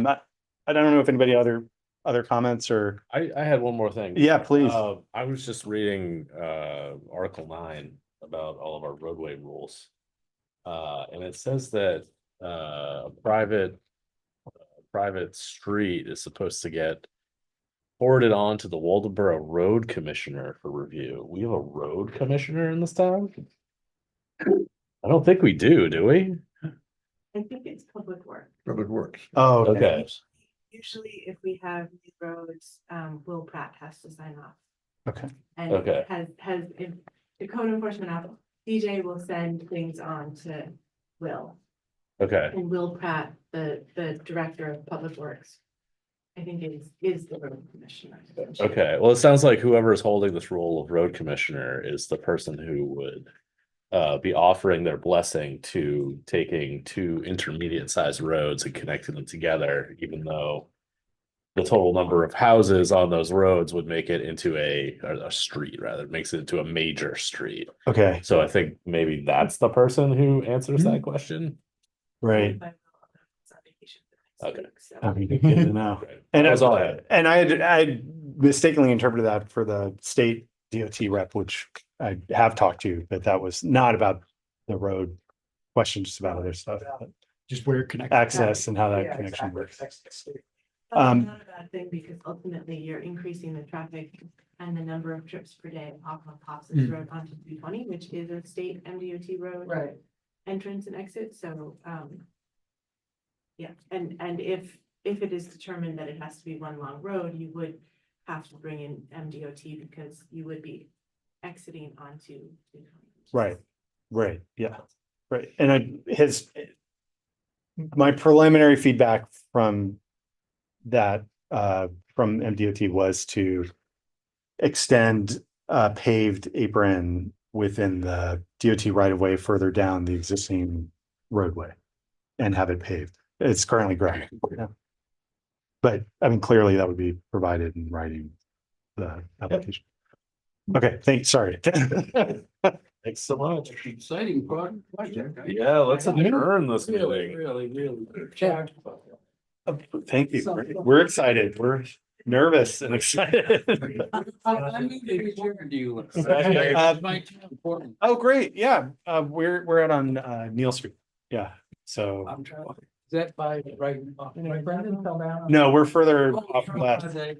don't know if anybody other comments or, I had one more thing. yeah, please. I was just reading Article 9 about all of our roadway rules. And it says that a private street is supposed to get forwarded on to the Waldeboro Road Commissioner for review. We have a road commissioner in this town? I don't think we do we? I think it's public work. Public Works. Oh, Okay, Usually if we have new roads, Will Pratt has to sign off. Okay. And Okay. if the code enforcement officer, DJ will send things on to Will. okay. And Will Pratt, the director of public works. I think is the road commissioner. Okay, well, it sounds like whoever is holding this role of road commissioner is the person who would be offering their blessing to taking two intermediate sized roads and connecting them together, even though the total number of houses on those roads would make it into a street, rather, it makes it into a major street. Okay, So I think maybe that's the person who answers that question. right. Okay. Okay, good to know. And That was all I had. And I mistakenly interpreted that for the state DOT rep, which I have talked to, but that was not about the road question, just about other stuff, Just where it connects. access and how that Yeah, connection exactly. works. That's Um, not a bad thing because ultimately you're increasing the traffic and the number of trips per day off of Hobson's Mm. Road onto 220, which is a state MDOT road. Right. Entrance and exit, so, yeah, and if it is determined that it has to be one long road, you would have to bring in MDOT because you would be exiting onto 220. Right, right, yeah, right. And my preliminary feedback from that, from MDOT was to extend a paved apron within the DOT right of way further down the existing roadway and have it paved. It's currently gravel. Yeah. But I mean, clearly that would be provided in writing the application. Okay, thanks, sorry. Thanks so much. Exciting project. Yeah, let's adjourn this Really, meeting. really charged about that. Thank you. We're excited. We're nervous and excited. I moved to adjourn, do you? Uh, My town, Portland. Oh, great. Yeah, we're out on Neal Street. Yeah, so I'm trying, is that by right? You know, Brendan fell down. no, we're further Oh, off left. the,